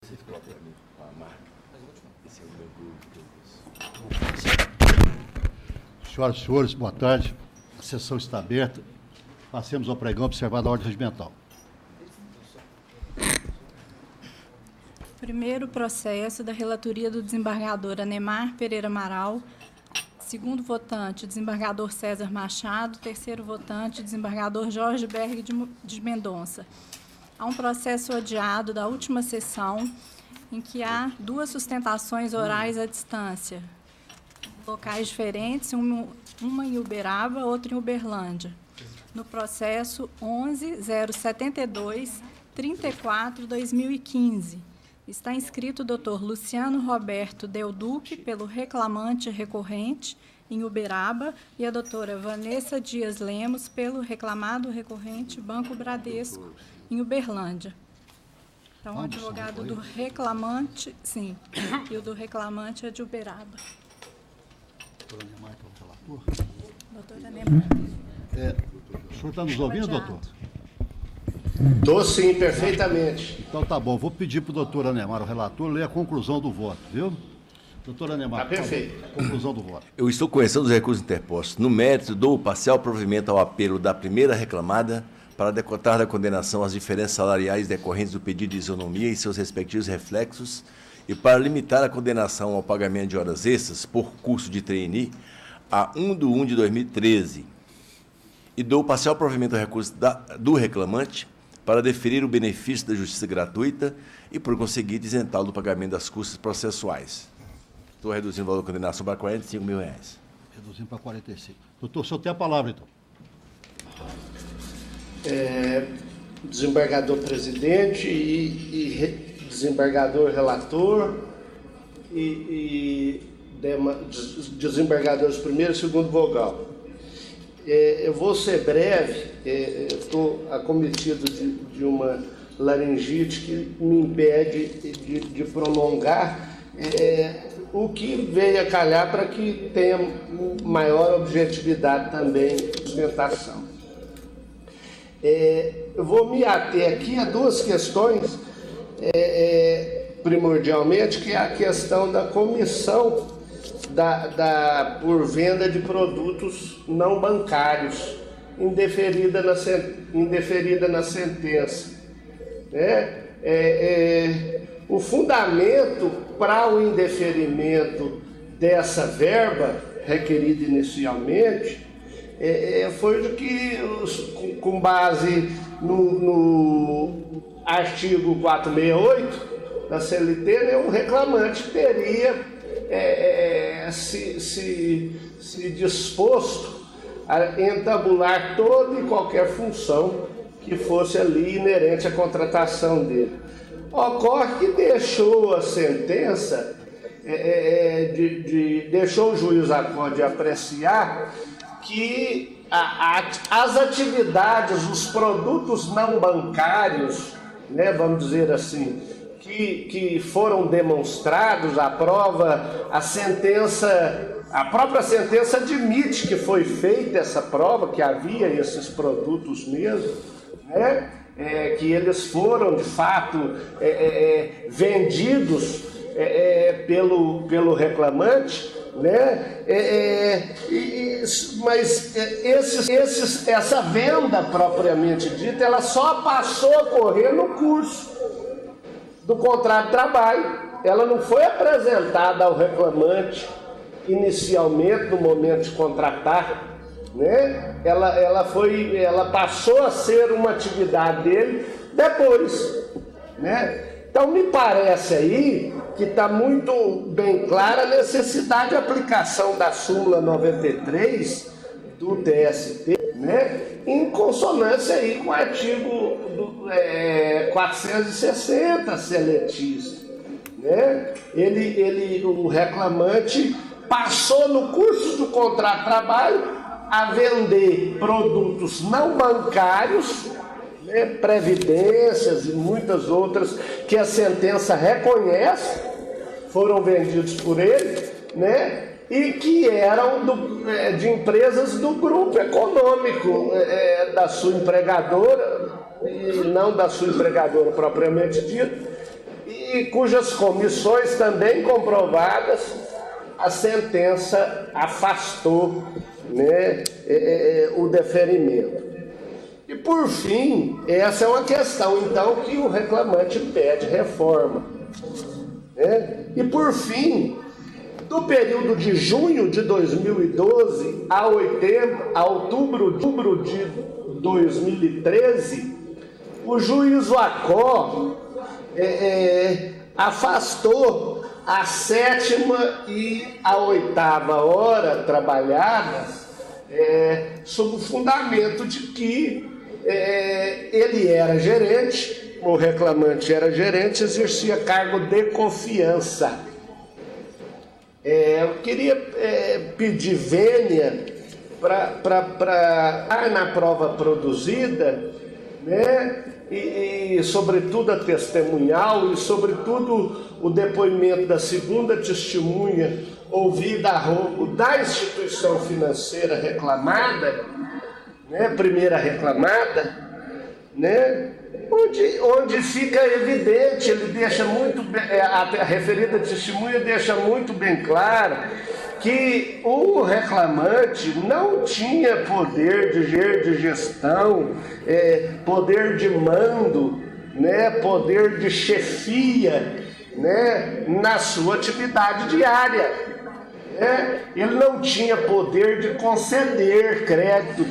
Você ficou para mim com a marca. Esse é o meu grupo. Senhoras e senhores, boa tarde. A sessão está aberta. Passemos ao pregão observado a ordem regimental. Primeiro processo da relatoria do desembargador Anemar Pereira Amaral. Segundo votante, desembargador César Machado. Terceiro votante, desembargador Jorge Berg de Mendonça. Há um processo adiado da última sessão, em que há duas sustentações orais à distância, locais diferentes, uma em Uberaba, outra em Uberlândia. No processo 11.072.34/2015. Está inscrito o doutor Luciano Roberto Del Duque, pelo reclamante recorrente, em Uberaba, e a doutora Vanessa Dias Lemos, pelo reclamado recorrente Banco Bradesco, em Uberlândia. Então, o advogado do reclamante, sim, e o do reclamante é de Uberaba. Doutora Anemar, que é o relator. Doutora Anemar. O senhor está nos ouvindo, doutor? Estou sim, perfeitamente. Então tá bom, vou pedir para o doutor Anemar, o relator, ler a conclusão do voto, viu? Doutor Anemar, Tá perfeito. Conclusão do voto. Eu estou conhecendo os recursos interpostos. No mérito, dou o parcial provimento ao apelo da primeira reclamada para decotar da condenação as diferenças salariais decorrentes do pedido de isonomia e seus respectivos reflexos e para limitar a condenação ao pagamento de horas extras por curso de trainee a 1/1/2013. E dou o parcial provimento ao recurso do reclamante para deferir o benefício da justiça gratuita e, por conseguinte, isentá-lo do pagamento das custas processuais. Estou reduzindo o valor da condenação para R$45 mil. Reduzindo para 45. Doutor, o senhor tem a palavra, então. Desembargador presidente e desembargador relator e desembargadores primeiro e segundo vogal. Eu vou ser breve, estou acometido de uma laringite que me impede de prolongar, o que veio a calhar para que tenha maior objetividade também de sustentação. Eu vou me ater aqui a duas questões, primordialmente, que é a questão da comissão por venda de produtos não bancários, indeferida na sentença. O fundamento para o indeferimento dessa verba requerida inicialmente foi de que, com base no artigo 468 da CLT, o reclamante teria se disposto a entabular toda e qualquer função que fosse ali inerente à contratação dele. Ocorre que deixou a sentença, deixou o juiz de apreciar que as atividades, os produtos não bancários, vamos dizer assim, que foram demonstrados, a própria sentença admite que foi feita essa prova, que havia esses produtos mesmo, que eles foram, de fato, vendidos pelo reclamante, mas essa venda propriamente dita, ela só passou a ocorrer no curso do contrato de trabalho. Ela não foi apresentada ao reclamante inicialmente, no momento de contratar, ela passou a ser uma atividade dele depois, Então, me parece aí que está muito bem clara a necessidade de aplicação da súmula 93 do TST, em consonância aí com o artigo 460 seletista. O reclamante passou no curso do contrato de trabalho a vender produtos não bancários, previdências e muitas outras que a sentença reconhece, foram vendidos por ele, e que eram de empresas do grupo econômico da sua empregadora, e não da sua empregadora propriamente dita, e cujas comissões também comprovadas, a sentença afastou, né, o deferimento. E, por fim, essa é uma questão, então, que o reclamante pede reforma. Né? E, por fim, do período de junho de 2012 a outubro de 2013, o juiz Wacó afastou a 7ª e a 8ª hora trabalhadas sob o fundamento de que ele era gerente, o reclamante era gerente, exercia cargo de confiança. Eu queria pedir vênia para na prova produzida, né, e sobretudo a testemunhal, e sobretudo o depoimento da segunda testemunha ouvida a roubo da instituição financeira reclamada, né, primeira reclamada, né, onde fica evidente, ele deixa muito a referida testemunha deixa muito bem claro que o reclamante não tinha poder de gestão, poder de mando, né, poder de chefia, né, na sua atividade diária. Ele não tinha poder de conceder crédito.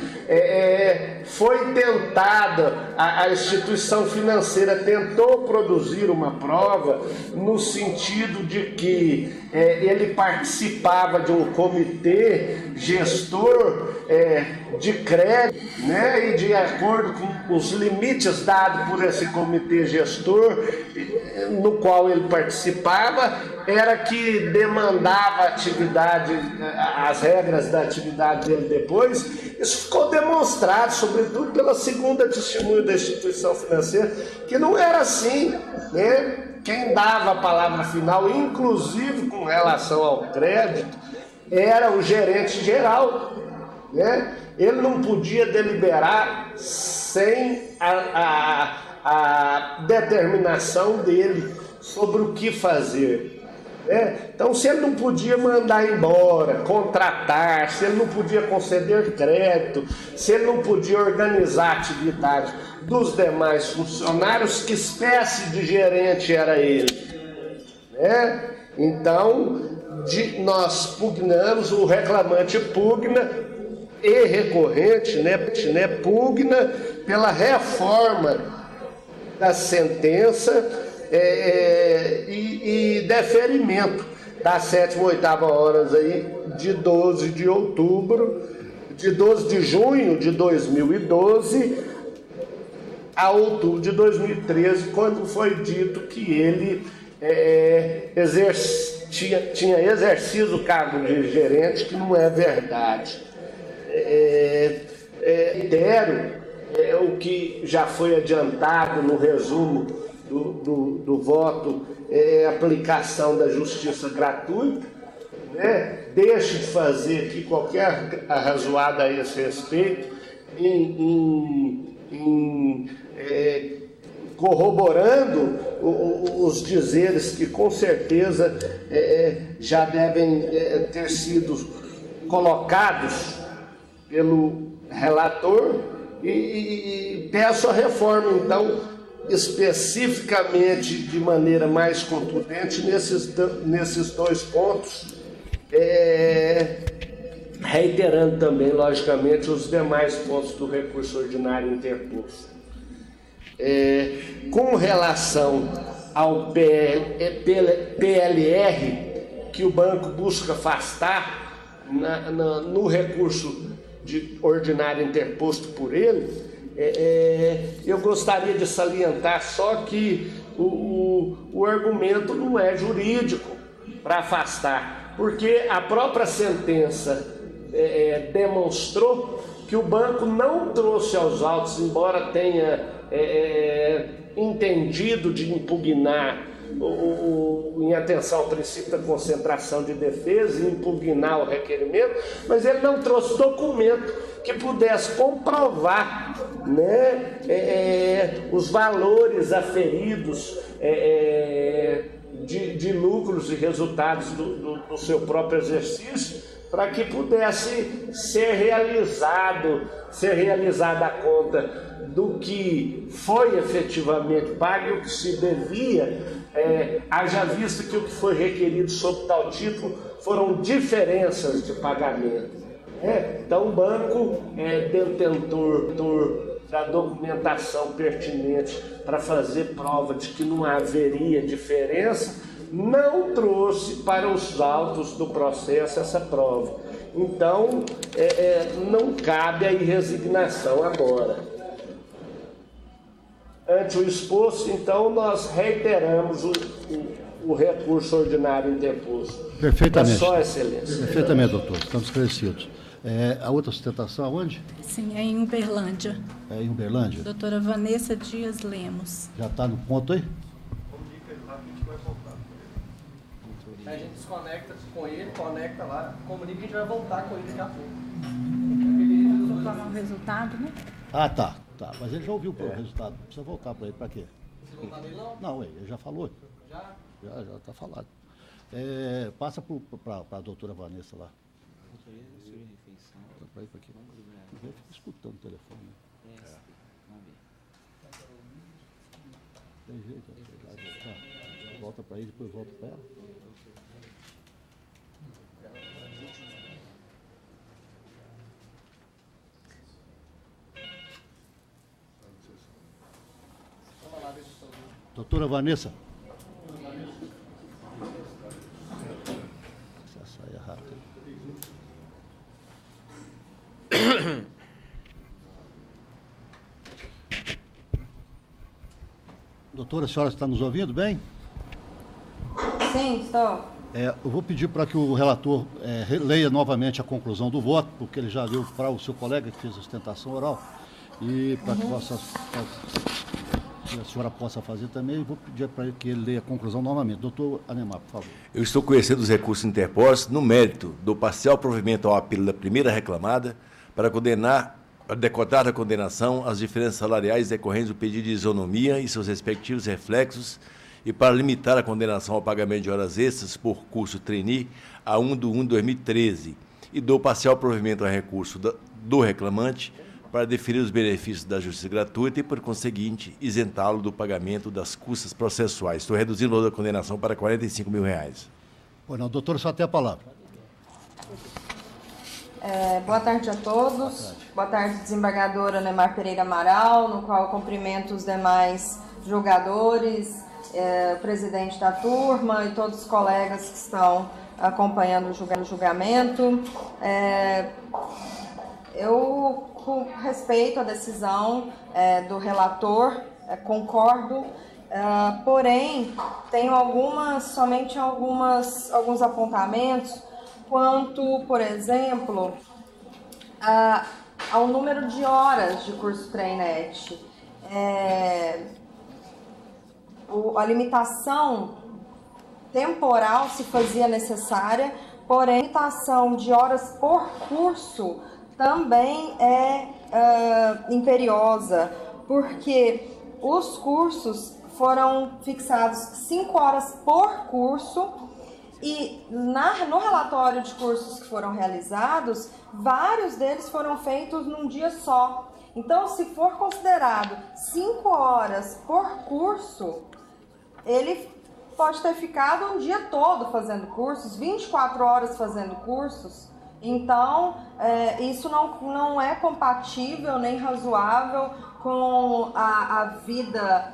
Foi tentada, a instituição financeira tentou produzir uma prova no sentido de que ele participava de um comitê gestor de crédito, né, e de acordo com os limites dados por esse comitê gestor, no qual ele participava, era que demandava atividade, as regras da atividade dele depois. Isso ficou demonstrado, sobretudo pela segunda testemunha da instituição financeira, que não era assim, né? Quem dava a palavra final, inclusive com relação ao crédito, era o gerente geral, né? Ele não podia deliberar sem a determinação dele sobre o que fazer. Então, se ele não podia mandar embora, contratar, se ele não podia conceder crédito, se ele não podia organizar a atividade dos demais funcionários, que espécie de gerente era ele? Então, nós pugnamos, o reclamante pugna e recorrente, né, pugna pela reforma da sentença e deferimento das 7ª e 8ª horas aí de 12 de outubro, de 12 de junho de 2012 a outubro de 2013, quando foi dito que ele tinha exercido o cargo de gerente, que não é verdade. Reitero o que já foi adiantado no resumo do voto, aplicação da justiça gratuita, né? Deixe de fazer aqui qualquer arrazoada a esse respeito, corroborando os dizeres que com certeza já devem ter sido colocados pelo relator, e peço a reforma, então, especificamente de maneira mais contundente nesses dois pontos, reiterando também, logicamente, os demais pontos do recurso ordinário interposto. Com relação ao PLR, que o banco busca afastar no recurso ordinário interposto por ele, eu gostaria de salientar só que o argumento não é jurídico para afastar, porque a própria sentença demonstrou que o banco não trouxe aos autos, embora tenha entendido de impugnar em atenção ao princípio da concentração de defesa e impugnar o requerimento, mas ele não trouxe documento que pudesse comprovar, né, os valores aferidos de lucros e resultados do seu próprio exercício, para que pudesse ser realizada a conta do que foi efetivamente pago e o que se devia, haja visto que o que foi requerido sob tal título foram diferenças de pagamento. Então o banco detentor da documentação pertinente para fazer prova de que não haveria diferença, não trouxe para os autos do processo essa prova. Então, não cabe aí resignação agora. Ante o exposto, então, nós reiteramos o recurso ordinário interposto. Perfeitamente. É só, excelência. Perfeitamente, doutor. Estamos esclarecidos. A outra sustentação aonde? Sim, é em Uberlândia. É em Uberlândia? Doutora Vanessa Dias Lemos. Já está no ponto aí? A gente desconecta com ele, conecta lá, comunica que a gente vai voltar com ele daqui a pouco. Vou falar o resultado, né? Ah, tá. Mas ele já ouviu o resultado. Precisa voltar para ele. Para quê? Você voltar nele não? Não, ele já falou. Já? Já está falado. Passa para a doutora Vanessa lá. Para ir para aqui. Ele fica escutando o telefone. Tem jeito, vai voltar. Volta para ele, depois volta para ela. Doutora Vanessa. Essa saia rápida. Doutora, a senhora está nos ouvindo bem? Sim, estou. Eu vou pedir para que o relator leia novamente a conclusão do voto, porque ele já leu para o seu colega que fez a sustentação oral, e para que a senhora possa fazer também, vou pedir para ele que ele leia a conclusão novamente. Doutor Anemar, por favor. Eu estou conhecendo os recursos interpostos no mérito do parcial provimento ao apelo da primeira reclamada para decotar da condenação as diferenças salariais decorrentes do pedido de isonomia e seus respectivos reflexos e para limitar a condenação ao pagamento de horas extras por curso trainee a 1/1/2013 e dou parcial provimento ao recurso do reclamante para deferir os benefícios da justiça gratuita e, por conseguinte, isentá-lo do pagamento das custas processuais. Estou reduzindo o valor da condenação para R$45 mil. Pois não, doutor, só tem a palavra. Boa tarde a todos. Boa tarde, desembargadora Nemar Pereira Amaral, no qual eu cumprimento os demais julgadores, o presidente da turma e todos os colegas que estão acompanhando o julgamento. Eu, com respeito à decisão do relator, concordo, porém, tenho somente alguns apontamentos quanto, por exemplo, ao número de horas de curso Trainet. A limitação temporal se fazia necessária, porém a limitação de horas por curso também é imperiosa, porque os cursos foram fixados 5 horas por curso e no relatório de cursos que foram realizados, vários deles foram feitos num dia só. Então, se for considerado 5 horas por curso, ele pode ter ficado um dia todo fazendo cursos, 24 horas fazendo cursos. Então, isso não é compatível nem razoável com a vida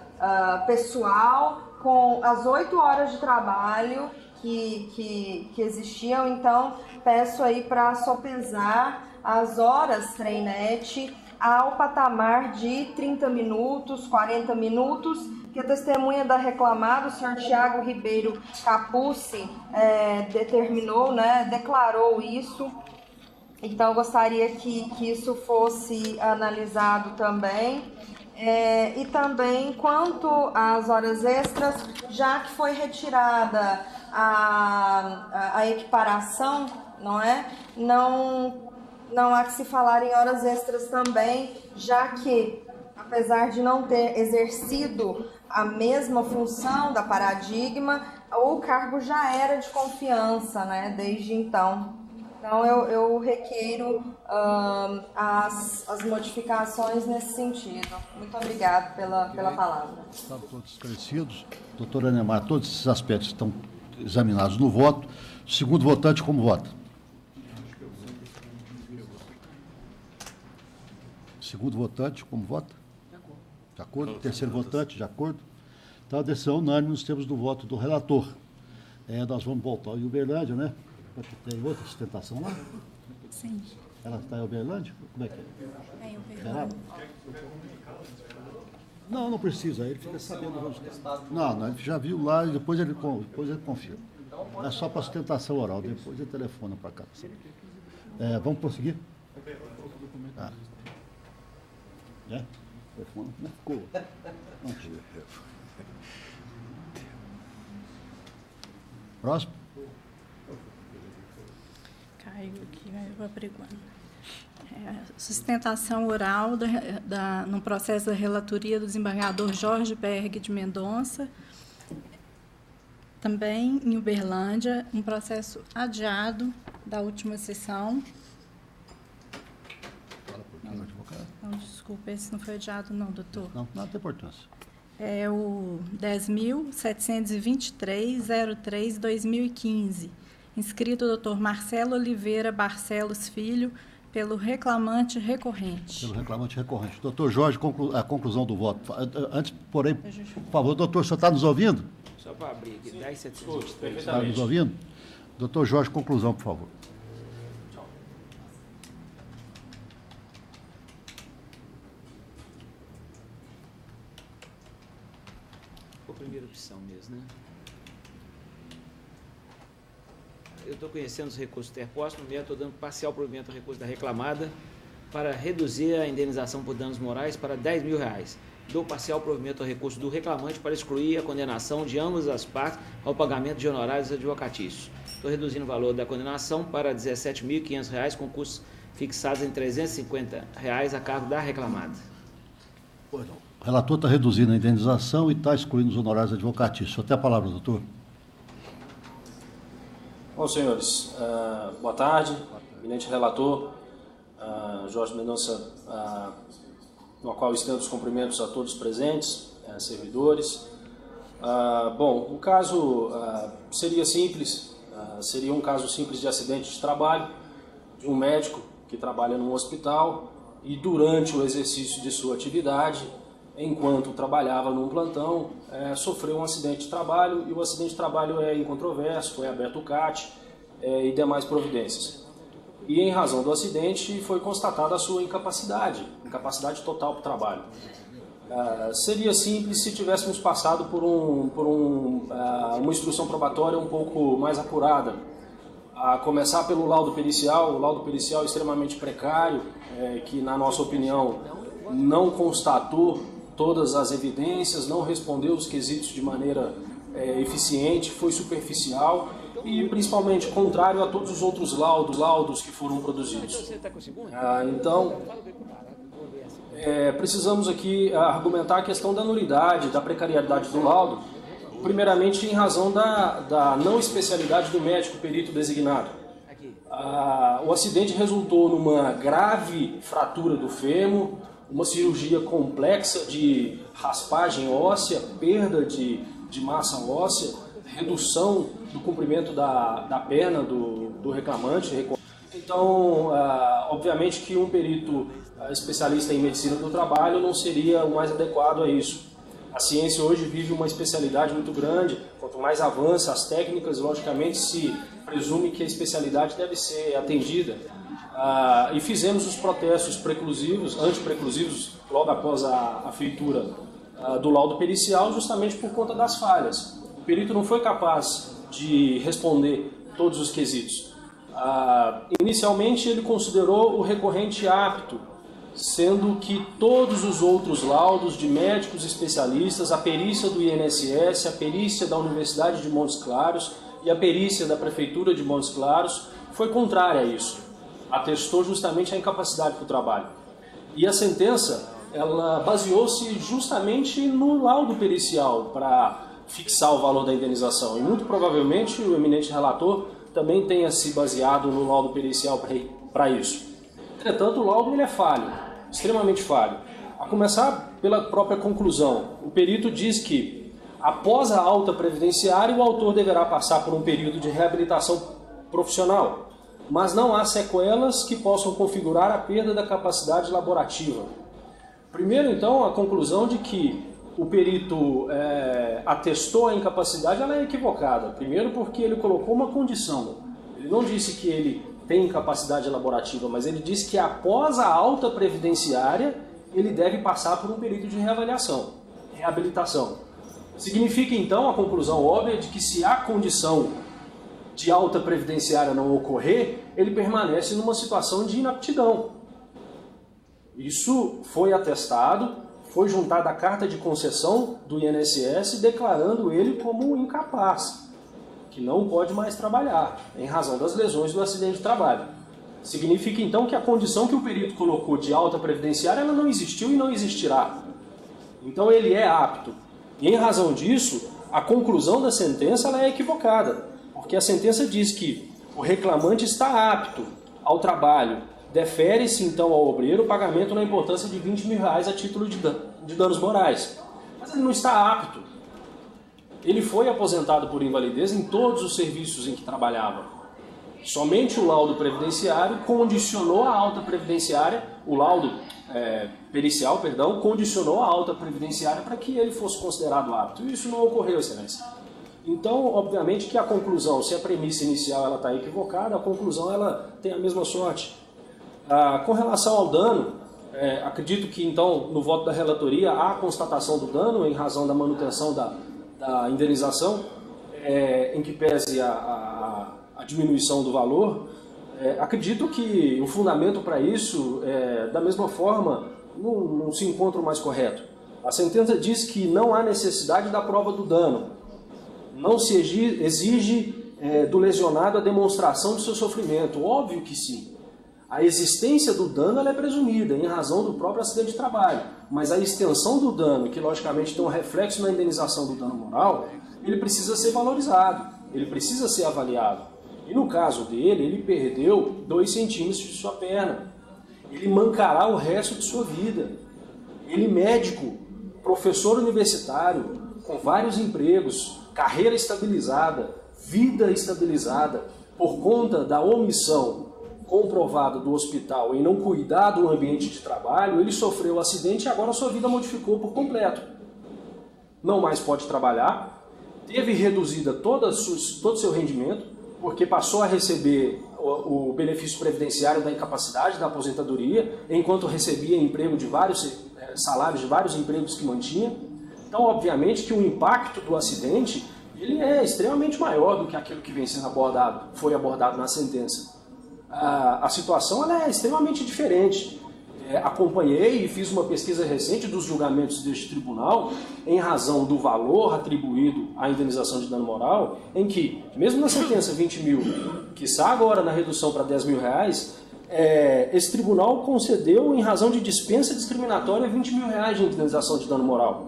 pessoal, com as 8 horas de trabalho que existiam. Então, peço aí para sopesar as horas Trainet ao patamar de 30 minutos, 40 minutos, que a testemunha da reclamada, o senhor Tiago Ribeiro Capucci, determinou, né, declarou isso. Então, eu gostaria que isso fosse analisado também. E também, quanto às horas extras, já que foi retirada a equiparação, não é? Não há que se falar em horas extras também, já que, apesar de não ter exercido a mesma função da paradigma, o cargo já era de confiança, né, desde então. Então, eu requeiro as modificações nesse sentido. Muito obrigada pela palavra. Estão todos esclarecidos. Doutora Neymar, todos esses aspectos estão examinados no voto. Segundo votante, como vota? Segundo votante, como vota? De acordo. Terceiro votante, de acordo. Então, a decisão unânime nos termos do voto do relator. Nós vamos voltar ao Uberlândia, né? Tem outra sustentação lá? Sim. Ela está em Uberlândia? Como é que é? É em Uberlândia. Não precisa, ele fica sabendo o resultado. Não, ele já viu lá e depois ele confirma. É só para sustentação oral, depois ele telefona para cá. Vamos prosseguir? Telefone não ficou. Próximo. Caiu aqui, mas eu vou apregoando. Sustentação oral no processo da relatoria do desembargador Jorge Berg de Mendonça, também em Uberlândia, um processo adiado da última sessão. Não, desculpa, esse não foi adiado não, doutor. Não tem importância. É o 10.723.03/2015, inscrito o doutor Marcelo Oliveira Barcelos Filho, pelo reclamante recorrente. Pelo reclamante recorrente. Doutor Jorge, a conclusão do voto. Antes, porém, por favor, doutor, o senhor está nos ouvindo? Só para abrir aqui, 10.723. Está nos ouvindo? Doutor Jorge, conclusão, por favor. Foi a primeira opção mesmo, né? Eu estou conhecendo os recursos interpostos, no momento estou dando parcial provimento ao recurso da reclamada para reduzir a indenização por danos morais para R$10.000. Dou parcial provimento ao recurso do reclamante para excluir a condenação de ambas as partes ao pagamento de honorários advocatícios. Estou reduzindo o valor da condenação para R$17.500, com custos fixados em R$350 a cargo da reclamada. O relator está reduzindo a indenização e está excluindo os honorários advocatícios. Até a palavra, doutor. Bom, senhores, boa tarde, eminente relator, Jorge Mendonça, no qual estendo os cumprimentos a todos os presentes, servidores. Bom, o caso seria simples, seria um caso simples de acidente de trabalho, de um médico que trabalha num hospital e durante o exercício de sua atividade, enquanto trabalhava num plantão, sofreu um acidente de trabalho, e o acidente de trabalho é incontroverso, foi aberto o CAT e demais providências. E em razão do acidente foi constatada a sua incapacidade total para o trabalho. Seria simples se tivéssemos passado por uma instrução probatória um pouco mais apurada, a começar pelo laudo pericial. O laudo pericial é extremamente precário, que na nossa opinião não constatou todas as evidências, não respondeu os quesitos de maneira eficiente, foi superficial e principalmente contrário a todos os outros laudos que foram produzidos. Então, precisamos aqui argumentar a questão da nulidade, da precariedade do laudo, primeiramente em razão da não especialidade do médico perito designado. O acidente resultou numa grave fratura do fêmur, uma cirurgia complexa de raspagem óssea, perda de massa óssea, redução do comprimento da perna do reclamante. Então, obviamente que um perito especialista em medicina do trabalho não seria o mais adequado a isso. A ciência hoje vive uma especialidade muito grande, quanto mais avança as técnicas, logicamente se presume que a especialidade deve ser atendida. E fizemos os protestos antipreclusivos, logo após a feitura do laudo pericial, justamente por conta das falhas. O perito não foi capaz de responder todos os quesitos. Inicialmente, ele considerou o recorrente apto, sendo que todos os outros laudos de médicos especialistas, a perícia do INSS, a perícia da Universidade de Montes Claros e a perícia da Prefeitura de Montes Claros, foi contrária a isso. Atestou justamente a incapacidade para o trabalho. E a sentença ela baseou-se justamente no laudo pericial para fixar o valor da indenização. E muito provavelmente o eminente relator também tenha se baseado no laudo pericial para isso. Entretanto, o laudo ele é falho, extremamente falho. A começar pela própria conclusão. O perito diz que, após a alta previdenciária, o autor deverá passar por um período de reabilitação profissional, mas não há sequelas que possam configurar a perda da capacidade laborativa. Primeiro, então, a conclusão de que o perito atestou a incapacidade, ela é equivocada. Primeiro porque ele colocou uma condição. Ele não disse que ele tem incapacidade laborativa, mas ele disse que após a alta previdenciária, ele deve passar por um período de reabilitação. Significa, então, a conclusão óbvia de que se a condição de alta previdenciária não ocorrer, ele permanece numa situação de inaptidão. Isso foi atestado, foi juntada a carta de concessão do INSS declarando ele como incapaz, que não pode mais trabalhar, em razão das lesões do acidente de trabalho. Significa então que a condição que o perito colocou de alta previdenciária ela não existiu e não existirá. Então ele é apto. E em razão disso, a conclusão da sentença ela é equivocada, porque a sentença diz que o reclamante está apto ao trabalho. Defere-se então ao obreiro o pagamento na importância de R$20.000 a título de danos morais. Mas ele não está apto. Ele foi aposentado por invalidez em todos os serviços em que trabalhava. Somente o laudo previdenciário condicionou a alta previdenciária, o laudo pericial, perdão, condicionou a alta previdenciária para que ele fosse considerado apto. E isso não ocorreu, excelência. Então, obviamente que a conclusão, se a premissa inicial está equivocada, a conclusão ela tem a mesma sorte. Com relação ao dano, acredito que então no voto da relatoria há a constatação do dano em razão da manutenção da indenização, em que pese a diminuição do valor. Acredito que o fundamento para isso, da mesma forma, não se encontra o mais correto. A sentença diz que não há necessidade da prova do dano, não se exige do lesionado a demonstração do seu sofrimento. Óbvio que sim. A existência do dano ela é presumida em razão do próprio acidente de trabalho, mas a extensão do dano, que logicamente tem um reflexo na indenização do dano moral, ele precisa ser valorizado, ele precisa ser avaliado. E no caso dele, ele perdeu 2 centímetros de sua perna, ele mancará o resto de sua vida. Ele médico, professor universitário, com vários empregos, carreira estabilizada, vida estabilizada, por conta da omissão comprovada do hospital em não cuidar do ambiente de trabalho, ele sofreu um acidente e agora sua vida modificou por completo. Não mais pode trabalhar, teve reduzida todo o seu rendimento, porque passou a receber o benefício previdenciário da incapacidade, da aposentadoria, enquanto recebia emprego de salários de vários empregos que mantinha. Então, obviamente que o impacto do acidente ele é extremamente maior do que aquilo que vem sendo foi abordado na sentença. A situação ela é extremamente diferente. Acompanhei e fiz uma pesquisa recente dos julgamentos deste tribunal em razão do valor atribuído à indenização de dano moral, em que, mesmo na sentença 20 mil, que está agora na redução para R$10.000, esse tribunal concedeu, em razão de dispensa discriminatória, R$20.000 de indenização de dano moral.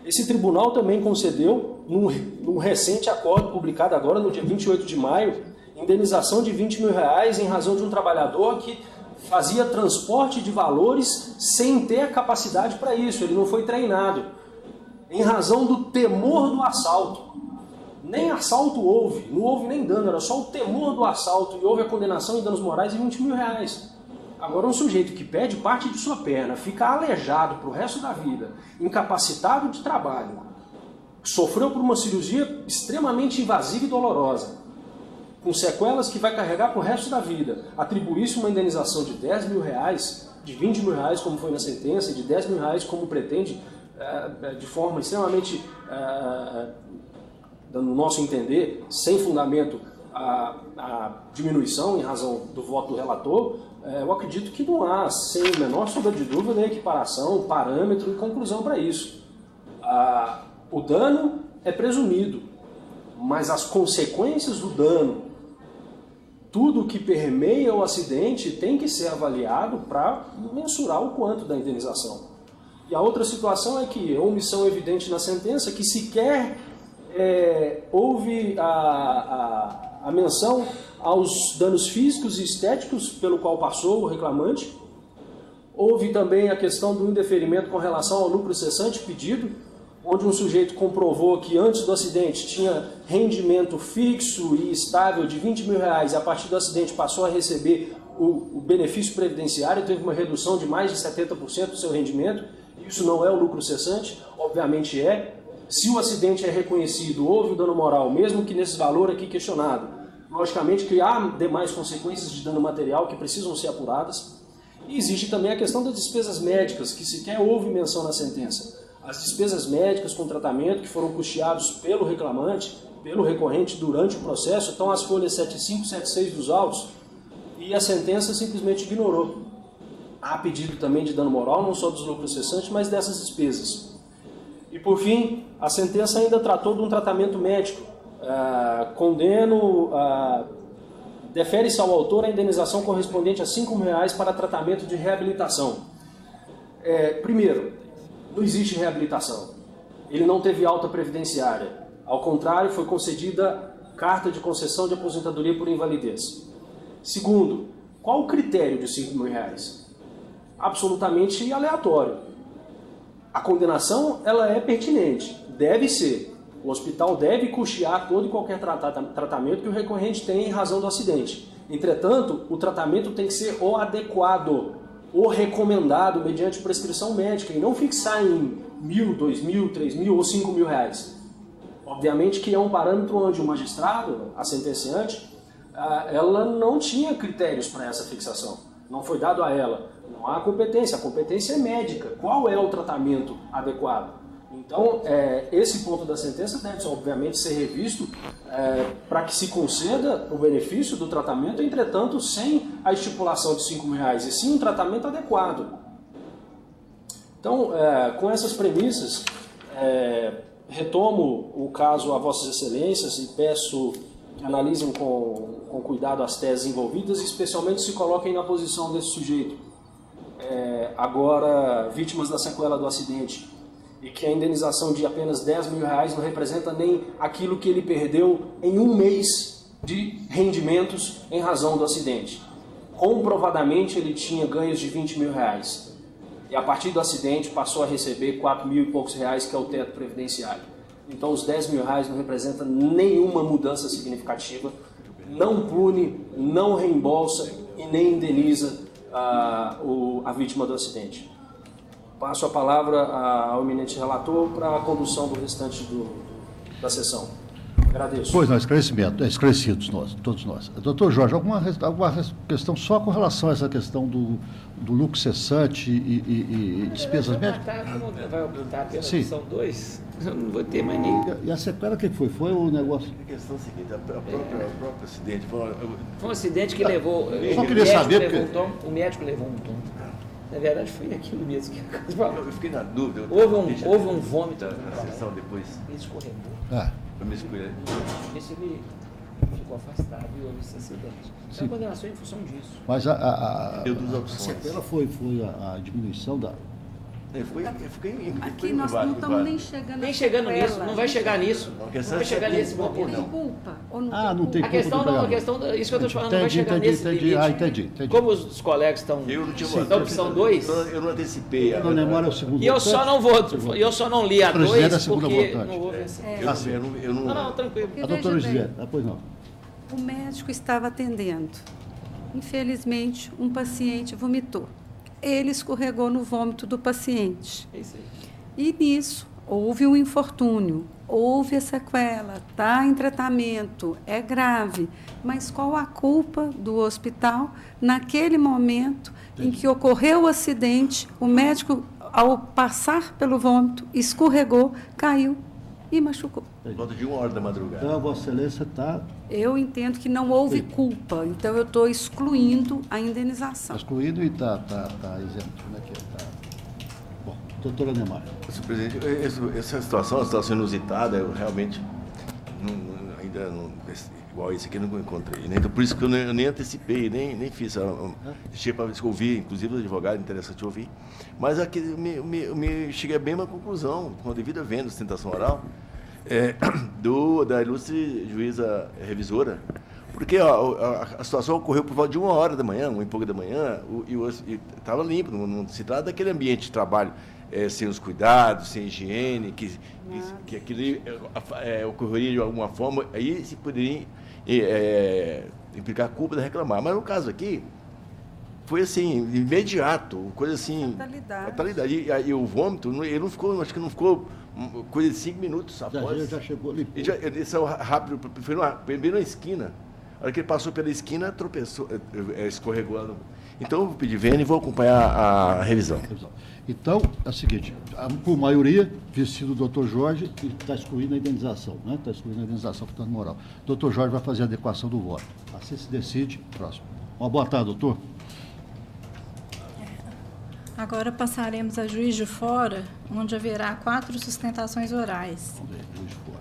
Esse tribunal também concedeu, num recente acordo publicado agora, no dia 28 de maio, indenização de R$20.000 em razão de um trabalhador que fazia transporte de valores sem ter a capacidade para isso, ele não foi treinado, em razão do temor do assalto. Nem assalto houve, não houve nem dano, era só o temor do assalto e houve a condenação em danos morais de R$20.000. Agora um sujeito que perde parte de sua perna, fica aleijado para o resto da vida, incapacitado de trabalho, sofreu por uma cirurgia extremamente invasiva e dolorosa, com sequelas que vai carregar para o resto da vida, atribuísse uma indenização de R$10.000, de R$20.000 como foi na sentença, e de R$10.000 como pretende, de forma extremamente, no nosso entender, sem fundamento, a diminuição em razão do voto do relator, eu acredito que não há, sem o menor sombra de dúvida, equiparação, parâmetro e conclusão para isso. O dano é presumido, mas as consequências do dano, tudo que permeia o acidente tem que ser avaliado para mensurar o quanto da indenização. E a outra situação é que a omissão evidente na sentença, que sequer houve a menção aos danos físicos e estéticos pelo qual passou o reclamante. Houve também a questão do indeferimento com relação ao lucro cessante pedido, onde um sujeito comprovou que antes do acidente tinha rendimento fixo e estável de R$20 mil, e a partir do acidente passou a receber o benefício previdenciário, teve uma redução de mais de 70% do seu rendimento. Isso não é o lucro cessante, obviamente é. Se o acidente é reconhecido, houve o dano moral, mesmo que nesse valor aqui questionado, logicamente que há demais consequências de dano material que precisam ser apuradas. E existe também a questão das despesas médicas, que sequer houve menção na sentença. As despesas médicas com tratamento que foram custeados pelo reclamante, pelo recorrente durante o processo, estão as folhas 75 e 76 dos autos, e a sentença simplesmente ignorou. Há pedido também de dano moral, não só dos lucros cessantes, mas dessas despesas. E por fim, a sentença ainda tratou de um tratamento médico. Defere-se ao autor a indenização correspondente a R$5 mil para tratamento de reabilitação. Primeiro, não existe reabilitação. Ele não teve alta previdenciária. Ao contrário, foi concedida carta de concessão de aposentadoria por invalidez. Segundo, qual o critério de R$5 mil? Absolutamente aleatório. A condenação ela é pertinente, deve ser. O hospital deve custear todo e qualquer tratamento que o recorrente tem em razão do acidente. Entretanto, o tratamento tem que ser o adequado, o recomendado mediante prescrição médica e não fixar em R$1.000, R$2.000, R$3.000 ou R$5 mil. Obviamente que é um parâmetro onde o magistrado, a sentenciante, ela não tinha critérios para essa fixação. Não foi dado a ela. Não há competência. A competência é médica. Qual é o tratamento adequado? Então, esse ponto da sentença deve, obviamente, ser revisto para que se conceda o benefício do tratamento, entretanto, sem a estipulação de R$5 mil, e sim um tratamento adequado. Então, com essas premissas, retomo o caso a Vossas Excelências e peço que analisem com cuidado as teses envolvidas e especialmente se coloquem na posição desse sujeito, agora vítimas da sequela do acidente, e que a indenização de apenas R$10 mil não representa nem aquilo que ele perdeu em um mês de rendimentos em razão do acidente. Comprovadamente ele tinha ganhos de R$20 mil, e a partir do acidente passou a receber R$4 mil e poucos, que é o teto previdenciário. Então os R$10 mil não representam nenhuma mudança significativa, não pune, não reembolsa e nem indeniza a vítima do acidente. Passo a palavra ao eminente relator para a condução do restante da sessão. Agradeço. Pois não, esclarecidos todos nós. Doutor Jorge, alguma questão só com relação a essa questão do lucro cessante e despesas médicas? Vai optar pela opção 2? Eu não vou ter mais nem... E a sequela, o que foi? Foi o negócio? A questão é a seguinte, o próprio acidente... Foi um acidente que levou... Só queria saber porque... O médico levou um tombo. Na verdade, foi aquilo mesmo que eu fiquei na dúvida. Houve um vômito na sessão depois. Ele escorregou. Para me escolher. Esse ele ficou afastado e houve esse acidente. Então, a condenação é em função disso. Mas a sequela foi a diminuição da... Aqui nós não estamos nem chegando nisso, não vai chegar nisso. Não vai chegar nesse momento. Não tem culpa? Ou não tem culpa? A questão, isso que eu estou te falando, não vai chegar nesse limite. Entendi. Como os colegas estão na opção 2... Eu não antecipei. A memória é o segundo. E eu só não voto, eu só não li a 2 porque não vou vencer. Não, tranquilo. A doutora Gisele, pois não. O médico estava atendendo. Infelizmente, um paciente vomitou. Ele escorregou no vômito do paciente. É isso aí. E nisso, houve um infortúnio, houve a sequela, está em tratamento, é grave. Mas qual a culpa do hospital naquele momento em que ocorreu o acidente, o médico, ao passar pelo vômito, escorregou, caiu e machucou. Volta de 1 hora da madrugada. Então, Vossa Excelência está... Eu entendo que não houve culpa, então eu estou excluindo a indenização. Excluído e está isento, né? Bom, doutora Neymar. Senhor presidente, essa situação é uma situação inusitada, eu realmente ainda não, igual esse aqui eu não encontrei, né? Então por isso que eu nem antecipei, nem fiz. Deixei para ouvir, inclusive o advogado, interessante ouvir. Mas aqui me cheguei bem a uma conclusão, com a devida venda, sustentação oral, da ilustre juíza revisora, porque a situação ocorreu por volta de 1h da manhã, 1h da manhã, e estava limpo, não se trata daquele ambiente de trabalho sem os cuidados, sem higiene, que aquilo ocorreria de alguma forma, aí se poderia implicar a culpa da reclamar. Mas no caso aqui, foi assim, imediato, coisa assim. Fatalidade. E o vômito, ele não ficou, acho que não ficou coisa de 5 minutos após. Já chegou ali. Ele saiu rápido, foi bem na esquina. A hora que ele passou pela esquina, tropeçou, escorregou lá. Então, eu vou pedir vênia e vou acompanhar a revisão. Então, é o seguinte, por maioria, vestido do Dr. Jorge, está excluindo a indenização, né? Está excluindo a indenização por dano moral. O Dr. Jorge vai fazer a adequação do voto. Assim se decide. Próximo. Uma boa tarde, doutor. Agora passaremos a Juiz de Fora, onde haverá 4 sustentações orais. Vamos ver, Juiz de Fora.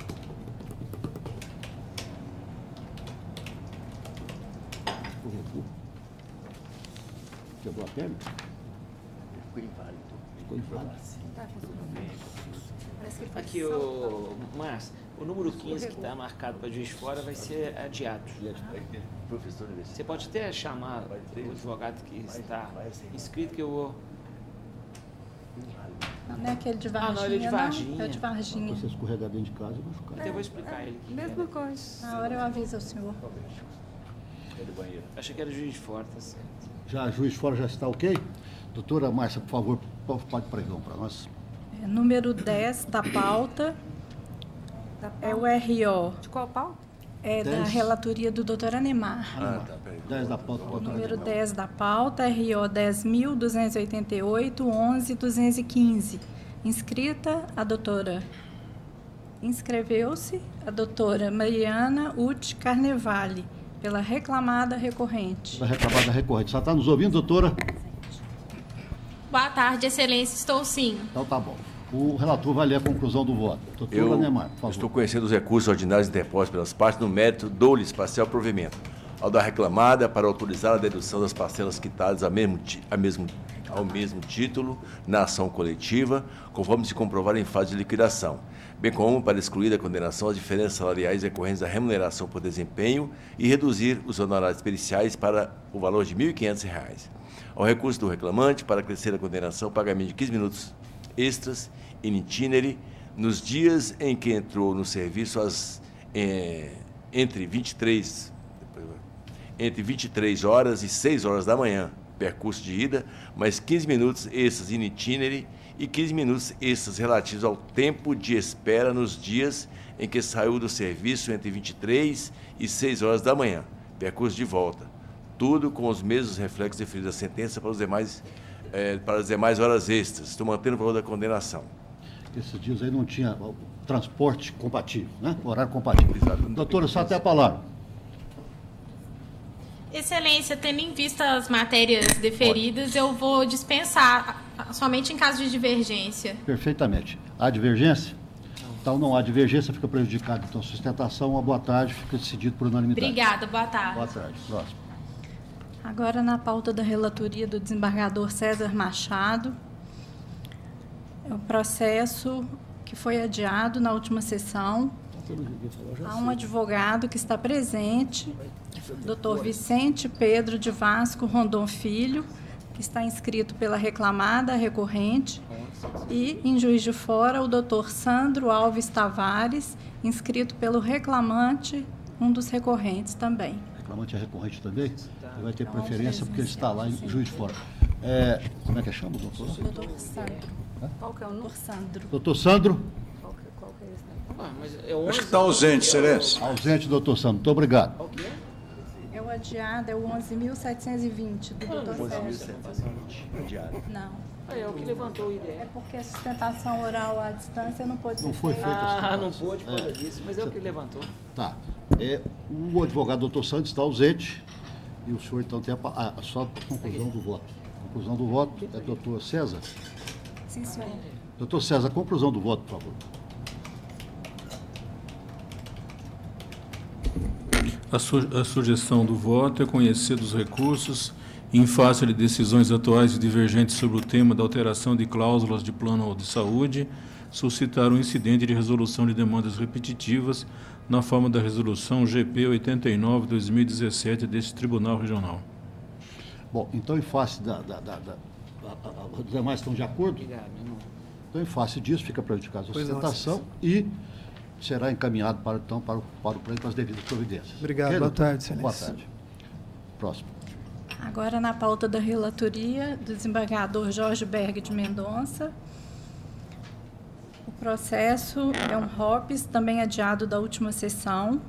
Quebrou a perna? Ficou inválido. Ficou inválido. Aqui, Márcio, o número 15 que está marcado para Juiz de Fora vai ser adiado. Professor, você pode até chamar o advogado que está inscrito, que eu vou... Não é aquele de Varginha, não, ele é de Varginha. É de Varginha. Você escorregar dentro de casa e machucar. Eu vou explicar ele. Mesma coisa. Na hora eu aviso ao senhor. É do banheiro. Achei que era Juiz de Fora, tá certo. Já, Juiz de Fora já está ok? Doutora Márcia, por favor, pode pregão para nós. Número 10 da pauta. É o RO. De qual pauta? É 10. Da relatoria do doutor Anemar. Tá, peraí. 10 da pauta, doutor Número Anemar. 10 da pauta, RO 10.288.11.215. Inscrita a doutora. Inscreveu-se a doutora Mariana Uti Carnevale, pela reclamada recorrente. Pela reclamada recorrente. Só está nos ouvindo, doutora? Boa tarde, excelência. Estou sim. Então tá bom. O relator vai ler a conclusão do voto. Doutor Anemar, por favor. Estou conhecendo os recursos ordinários interpostos pelas partes no mérito, dou-lhes parcial provimento ao da reclamada para autorizar a dedução das parcelas quitadas ao mesmo título na ação coletiva, conforme se comprovar em fase de liquidação, bem como para excluir da condenação as diferenças salariais decorrentes da remuneração por desempenho e reduzir os honorários periciais para o valor de R$ 1.500. Ao recurso do reclamante para acrescer a condenação, pagamento de 15 minutos extras in itinere nos dias em que entrou no serviço entre 23 horas e 6 horas da manhã, percurso de ida, mais 15 minutos extras in itinere e 15 minutos extras relativos ao tempo de espera nos dias em que saiu do serviço entre 23 e 6 horas da manhã, percurso de volta. Tudo com os mesmos reflexos definidos da sentença para as demais horas extras. Estou mantendo o valor da condenação. Esses dias aí não tinha transporte compatível, né? Horário compatível. Exato. Doutora, só até a palavra. Excelência, tendo em vista as matérias deferidas, eu vou dispensar somente em caso de divergência. Perfeitamente. Há divergência? Então não há divergência, fica prejudicada. Então, sustentação, uma boa tarde, fica decidido por unanimidade. Obrigada, boa tarde. Boa tarde. Próximo. Agora, na pauta da relatoria do desembargador César Machado, é o processo que foi adiado na última sessão. Há um advogado que está presente, Dr. Vicente Pedro de Vasco Rondon Filho, que está inscrito pela reclamada recorrente, e, em Juiz de Fora, o Dr. Sandro Alves Tavares, inscrito pelo reclamante, um dos recorrentes também. O reclamante é recorrente também? Ele vai ter preferência porque ele está lá em Juiz de Fora. Como é que chama o doutor? Doutor Sandro. Qual que é o nome? Sandro. Doutor Sandro? Qual que é esse Acho que está ausente, excelência. Ausente, doutor Sandro. Muito obrigado. É o adiado, é o 11.720 do doutor Sérgio. Não. É o que levantou a ideia. É porque a sustentação oral à distância não pôde ser Não foi feita a sustentação. Não pôde por causa disso, mas é o que levantou. Tá. O advogado doutor Santos está ausente e o senhor então tem só a conclusão do voto. A conclusão do voto é doutor César. Sim, senhor. Doutor César, conclusão do voto, por favor. A sugestão do voto é conhecer dos recursos em face de decisões atuais e divergentes sobre o tema da alteração de cláusulas de plano de saúde, suscitar um incidente de resolução de demandas repetitivas na forma da resolução GP 89/2017 deste Tribunal Regional. Bom, então, em face os demais estão de acordo? Obrigado, meu irmão. Então, em face disso, fica prejudicada a sustentação e será encaminhado para o pleno com as devidas providências. Obrigado. Okay, boa doutor? tarde, excelência. Boa tarde. Próximo. Agora, na pauta da relatoria do desembargador Jorge Berg de Mendonça. O processo é um ROPS, também adiado da última sessão.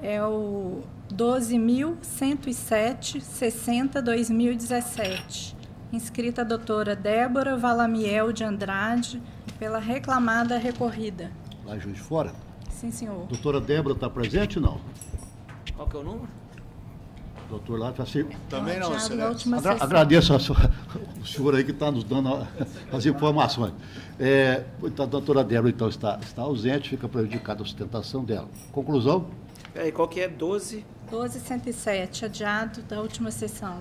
É o 12.107/60/2017. Inscrita a doutora Débora Valamiel de Andrade, pela reclamada recorrida. Lá em Juiz de Fora? Sim, senhor. Doutora Débora está presente ou não? Qual que é o número? Doutor lá está assim. Também não, excelência. Agradeço o senhor aí que está nos dando as informações. A doutora Débora, então, está ausente, fica prejudicada a sustentação dela. Conclusão? Peraí, qual que é? 12.107, adiado da última sessão.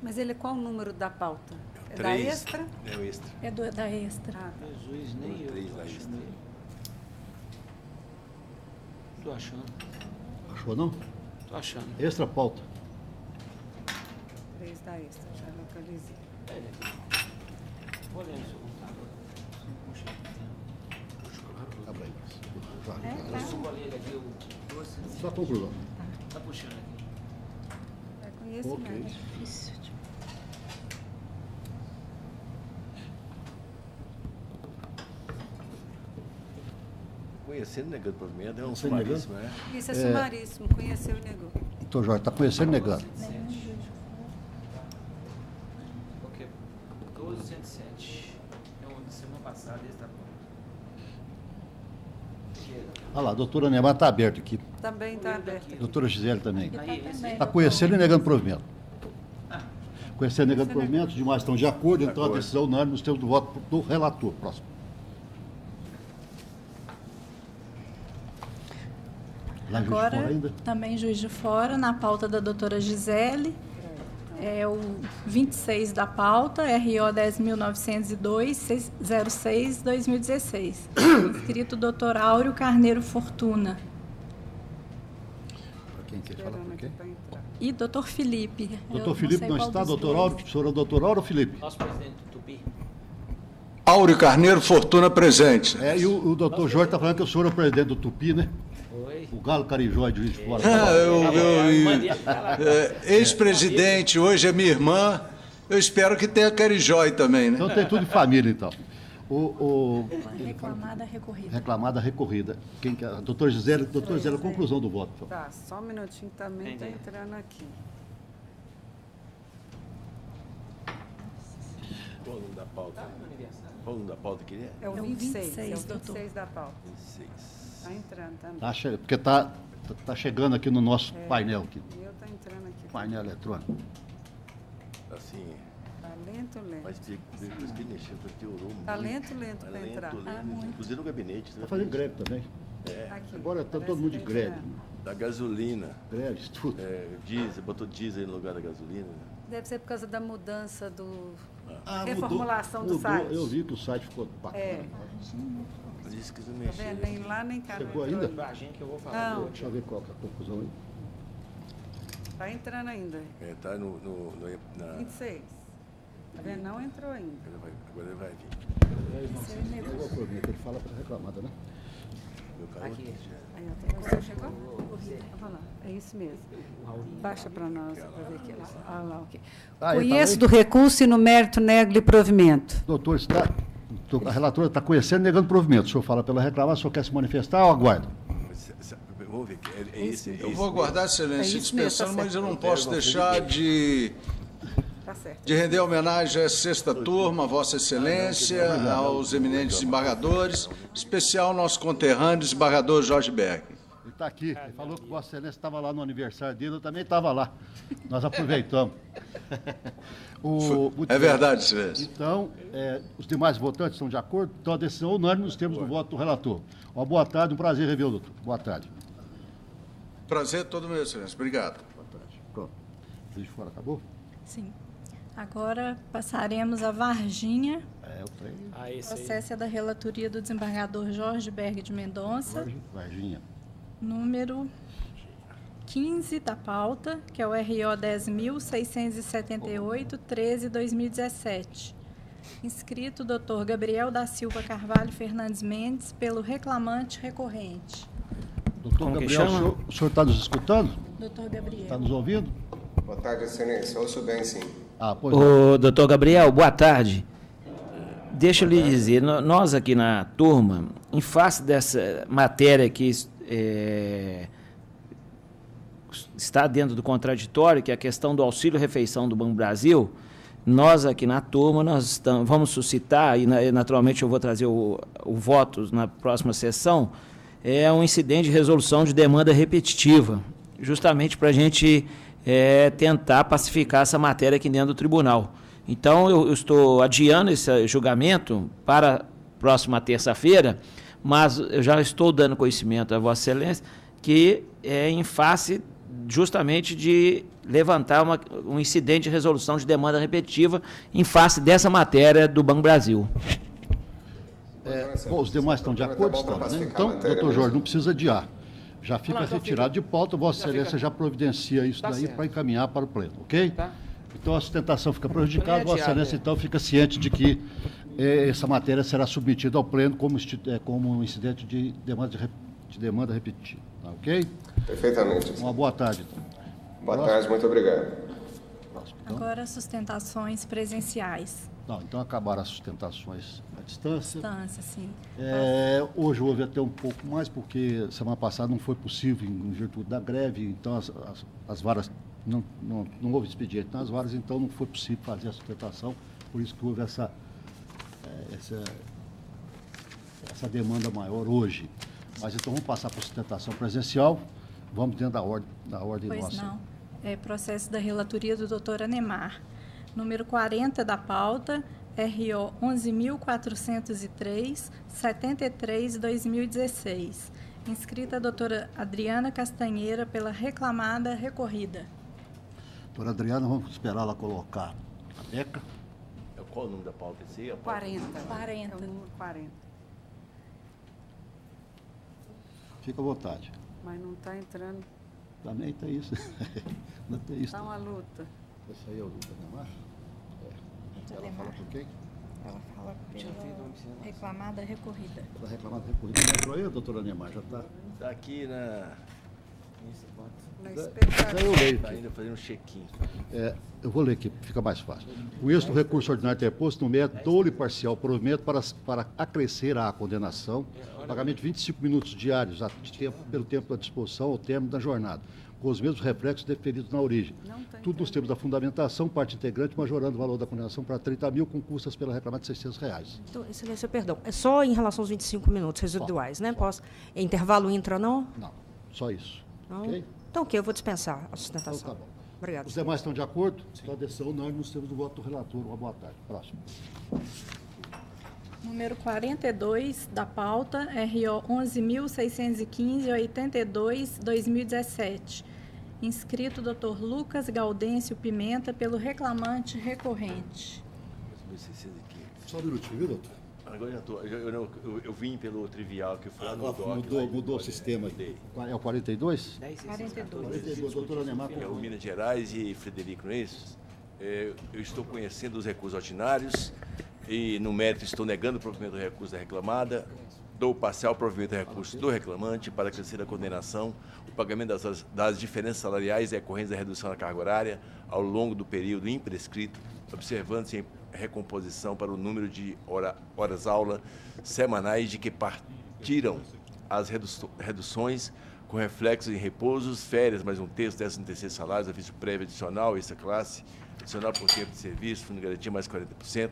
Mas ele, qual o número da pauta? É 3. da extra? É o extra. É da extra. Jesus, nem eu. 3 da extra. Tô achando. Achou, não? Tô achando. Extra pauta. 3 da extra, já localizei. Vou ler no seu computador. Abra aí. Eu escolhi ele aqui, o Só a conclusão. Tá puxando aqui. É conhecimento. Ok. É difícil. Conhecendo negando provimento é um Conhecendo negando? sumaríssimo, né? Isso é sumaríssimo, conheceu e negou. Doutor Jorge, está conhecendo e negando? Ok. 12.107. É um de semana passada, esse tá bom. Olha lá, a doutora Neymar está aberto aqui. Também está aberto. Doutora Gisele também. Está Está conhecendo e negando provimento. Conhecendo e negando provimento, os demais estão de acordo, então a decisão unânime nos termos do voto do relator. Próximo. Lá em Juiz de Fora Agora, ainda? também Juiz de Fora, na pauta da doutora Gisele, é o 26 da pauta, RO 10.902/06/2016. Inscrito doutor Áureo Carneiro Fortuna. Para quem quer falar por quê? E doutor Felipe. Doutor Felipe não está, doutor Áureo? O senhor é o doutor Áureo ou Felipe? Nosso presidente do Tupi. Áureo Carneiro Fortuna presente. E o doutor Jorge está falando que o senhor é o presidente do Tupi, né? Oi. O Galo Carijó de Juiz de Fora. Ex-presidente, hoje é minha irmã. Eu espero que tenha Carijói também, né? Então tem tudo de família, então. Reclamada recorrida. Reclamada recorrida. Quem quer? Doutor Gisele, a conclusão do voto. Por favor. Tá, só um minutinho, também está entrando aqui. Qual o nome da pauta? Qual o nome da pauta que ele é? É o 26, é o 26 doutor. da pauta. 26. Está entrando também. Porque está chegando aqui no nosso painel. Aqui. O meu está entrando aqui. Painel eletrônico. Assim. Está lento. Mas depois que mexeu, piorou muito. Está lento para entrar. Inclusive no gabinete. Está fazendo greve também. Aqui, Agora está todo mundo de greve. Da gasolina. Greve, tudo. Diesel, botou diesel no lugar da gasolina. Deve ser por causa da mudança do... reformulação do site. Eu vi que o site ficou bacana. Mas isso que não Tá mexeu. vendo? Nem lá, nem cá. Chegou ainda? Que eu vou falar. Não. Deixa eu ver qual que é a conclusão aí. Está entrando ainda. Tá na... 26. Tá vendo? Não entrou ainda. Agora ele vai vir. Ele fala para reclamada, né? Meu carro Aqui. Aí, você chegou? Olha lá, é isso mesmo. Baixa para nós, para ver aqui. Ah, lá, ok. Conheço do recurso e no mérito nego-lhe provimento. Doutor, a relatora está conhecendo e negando provimento. O senhor fala pela reclamação, o senhor quer se manifestar ou aguarda? Vamos ver. Eu vou aguardar, excelência, dispensando, mas eu não posso deixar de render homenagem à sexta turma, a Vossa Excelência, aos eminentes desembargadores, em especial ao nosso conterrâneo, desembargador Jorge Berg. Ele está aqui. Ele falou que Vossa Excelência estava lá no aniversário dele, eu também estava lá. Nós aproveitamos. É verdade, Excelência. Então, os demais votantes estão de acordo? Então, a decisão unânime nos termos do voto do relator. Uma boa tarde, um prazer revê-lo, doutor. Boa tarde. Prazer todo meu, Excelência. Obrigado. Boa tarde. Pronto. Juiz de fora, acabou? Sim. Agora passaremos a Varginha. Eu tenho. O processo é da relatoria do desembargador Jorge Berg de Mendonça. Varginha. Número 15 da pauta, que é o RO 10.678, 13/2017. Inscrito o Dr. Gabriel da Silva Carvalho Fernandes Mendes, pelo reclamante recorrente. Doutor Gabriel, o senhor está nos escutando? Doutor Gabriel. Está nos ouvindo? Boa tarde, Excelência. Ouço bem, sim. Pois Ô, doutor Gabriel, boa tarde. Deixa eu lhe dizer, nós aqui na turma, em face dessa matéria que está dentro do contraditório, que é a questão do auxílio-refeição do Banco Brasil, nós aqui na turma, vamos suscitar, e naturalmente eu vou trazer o voto na próxima sessão, um incidente de resolução de demanda repetitiva, justamente para a gente tentar pacificar essa matéria aqui dentro do tribunal. Então, eu estou adiando esse julgamento para a próxima terça-feira, mas eu já estou dando conhecimento a Vossa Excelência que é em face justamente de levantar um incidente de resolução de demanda repetitiva em face dessa matéria do Banco Brasil. Bom, os demais estão de acordo? Estão, né? Então, doutor Jorge, não precisa adiar. Já fica retirado de pauta, Vossa Excelência já providencia isso daí para encaminhar para o pleno, ok? Tá. Então, a sustentação fica prejudicada, Vossa Excelência, então, fica ciente de que essa matéria será submetida ao pleno como um incidente de demanda repetitiva, tá, ok? Perfeitamente. Uma boa tarde, então. Boa tarde, muito obrigado. Então, agora, sustentações presenciais. Não, então acabaram as sustentações à distância. Distância, sim. Hoje houve até um pouco mais, porque semana passada não foi possível, em virtude da greve, então as varas, não houve expediente nas varas, então não foi possível fazer a sustentação, por isso que houve essa demanda maior hoje. Mas então vamos passar para a sustentação presencial, vamos dentro da ordem pois nossa. Não. Processo da relatoria do doutor Anemar. Número 40 da pauta, RO 11.403, 73/2016. Inscrita a doutora Adriana Castanheira pela reclamada recorrida. Doutora Adriana, vamos esperar ela colocar a beca. Qual o número da pauta? 40. 40. É o número 40. Fica à vontade. Mas não está entrando. Também tem isso. Não tem isso. Está uma luta. Esse aí é o Luta Anemar? Ela fala por quem? Ela fala pela reclamada recorrida. Pela reclamada recorrida. Não entrou aí, doutora Anemar? Já está? Está aqui na expectativa. Eu leio está aqui. ainda fazendo um check-in. Eu vou ler aqui, fica mais fácil. O êxito do recurso ordinário interposto no mérito dolo e parcial provimento para acrescer à condenação, pagamento de 25 minutos diários pelo tempo da disposição ao término da jornada, com os mesmos reflexos deferidos na origem. Tudo nos termos da fundamentação, parte integrante, majorando o valor da condenação para 30 mil, com custas pela reclamada de R$600. Então, Excelência, perdão, é só em relação aos 25 minutos residuais, né? Intervalo intra, não? Não, só isso. Não? Ok? Então, ok, eu vou dispensar a sustentação. Então, tá bom. Obrigado. Os demais estão de acordo? Então, a decisão unânime nos termos do voto do relator. Uma boa tarde. Próximo. Número 42 da pauta, RO 11.615, 82/2017. Inscrito Dr. Lucas Gaudêncio Pimenta pelo reclamante recorrente. Só um minutinho, viu, doutor? Agora já estou. Eu vim pelo trivial que foi lá no DOC. Mudou o sistema aqui. É o 42? 42. Doutora Anemar. É o Minas Gerais e Frederico, não é isso? Eu estou conhecendo os recursos ordinários e, no mérito, estou negando o provimento do recurso da reclamada, dou parcial provimento do recurso do reclamante para acrescer a condenação, o pagamento das diferenças salariais decorrentes da redução da carga horária ao longo do período imprescrito, observando-se em recomposição para o número de horas-aula semanais de que partiram as reduções com reflexos em repousos, férias, mais um terço, 13º salários, aviso prévio adicional, extra classe, adicional por tempo de serviço, fundo de garantia mais 40%,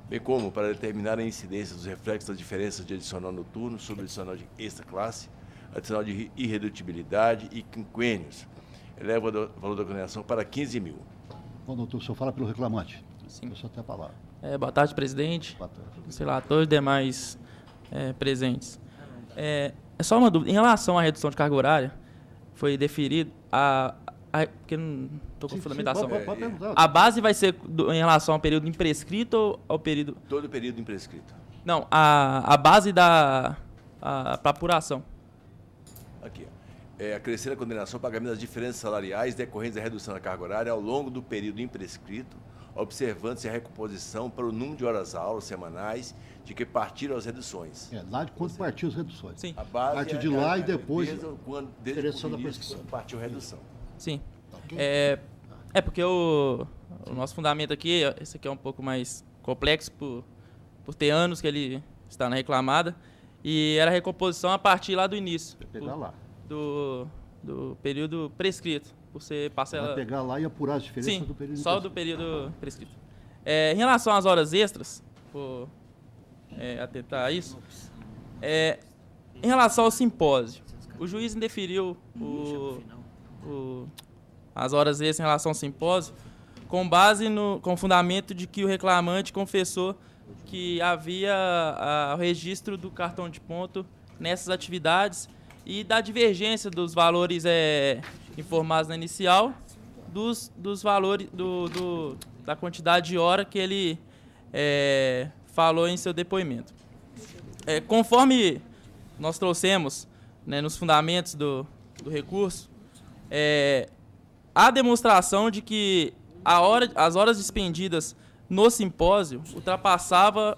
bem como para determinar a incidência dos reflexos das diferenças de adicional noturno sobre adicional de extra classe, adicional de irredutibilidade e quinquênios. Eleva o valor da condenação para 15 mil. Bom, doutor, o senhor fala pelo reclamante. Sim. O senhor tem a palavra. Boa tarde, presidente. Boa tarde. Relator e demais presentes. Só uma dúvida. Em relação à redução de carga horária, foi deferido porque não estou com fundamentação. A base vai ser em relação ao período imprescrito ou ao período... Todo o período imprescrito. Não, a base para apuração. Aqui, acrescer a condenação ao pagamento das diferenças salariais decorrentes da redução da carga horária ao longo do período imprescrito, observando-se a recomposição para o número de horas-aulas semanais de que partiram as reduções. Lá de quando partiu as reduções. Sim. A base parte de lá e depois... Desde da prescrição. Partiu a redução. Sim. Porque o nosso fundamento aqui, esse aqui é um pouco mais complexo por ter anos que ele está na reclamada, e era a recomposição a partir lá do início. Do período prescrito. Você vai pegar lá e apurar as diferenças. Sim, do período só do período prescrito. Em relação às horas extras, vou atentar a isso. Em relação ao simpósio, o juiz indeferiu as horas extras em relação ao simpósio com base com o fundamento de que o reclamante confessou que havia o registro do cartão de ponto nessas atividades e da divergência dos valores informados na inicial dos valores da quantidade de hora que ele falou em seu depoimento. Conforme nós trouxemos nos fundamentos do recurso, a demonstração de que as horas dispendidas no simpósio ultrapassava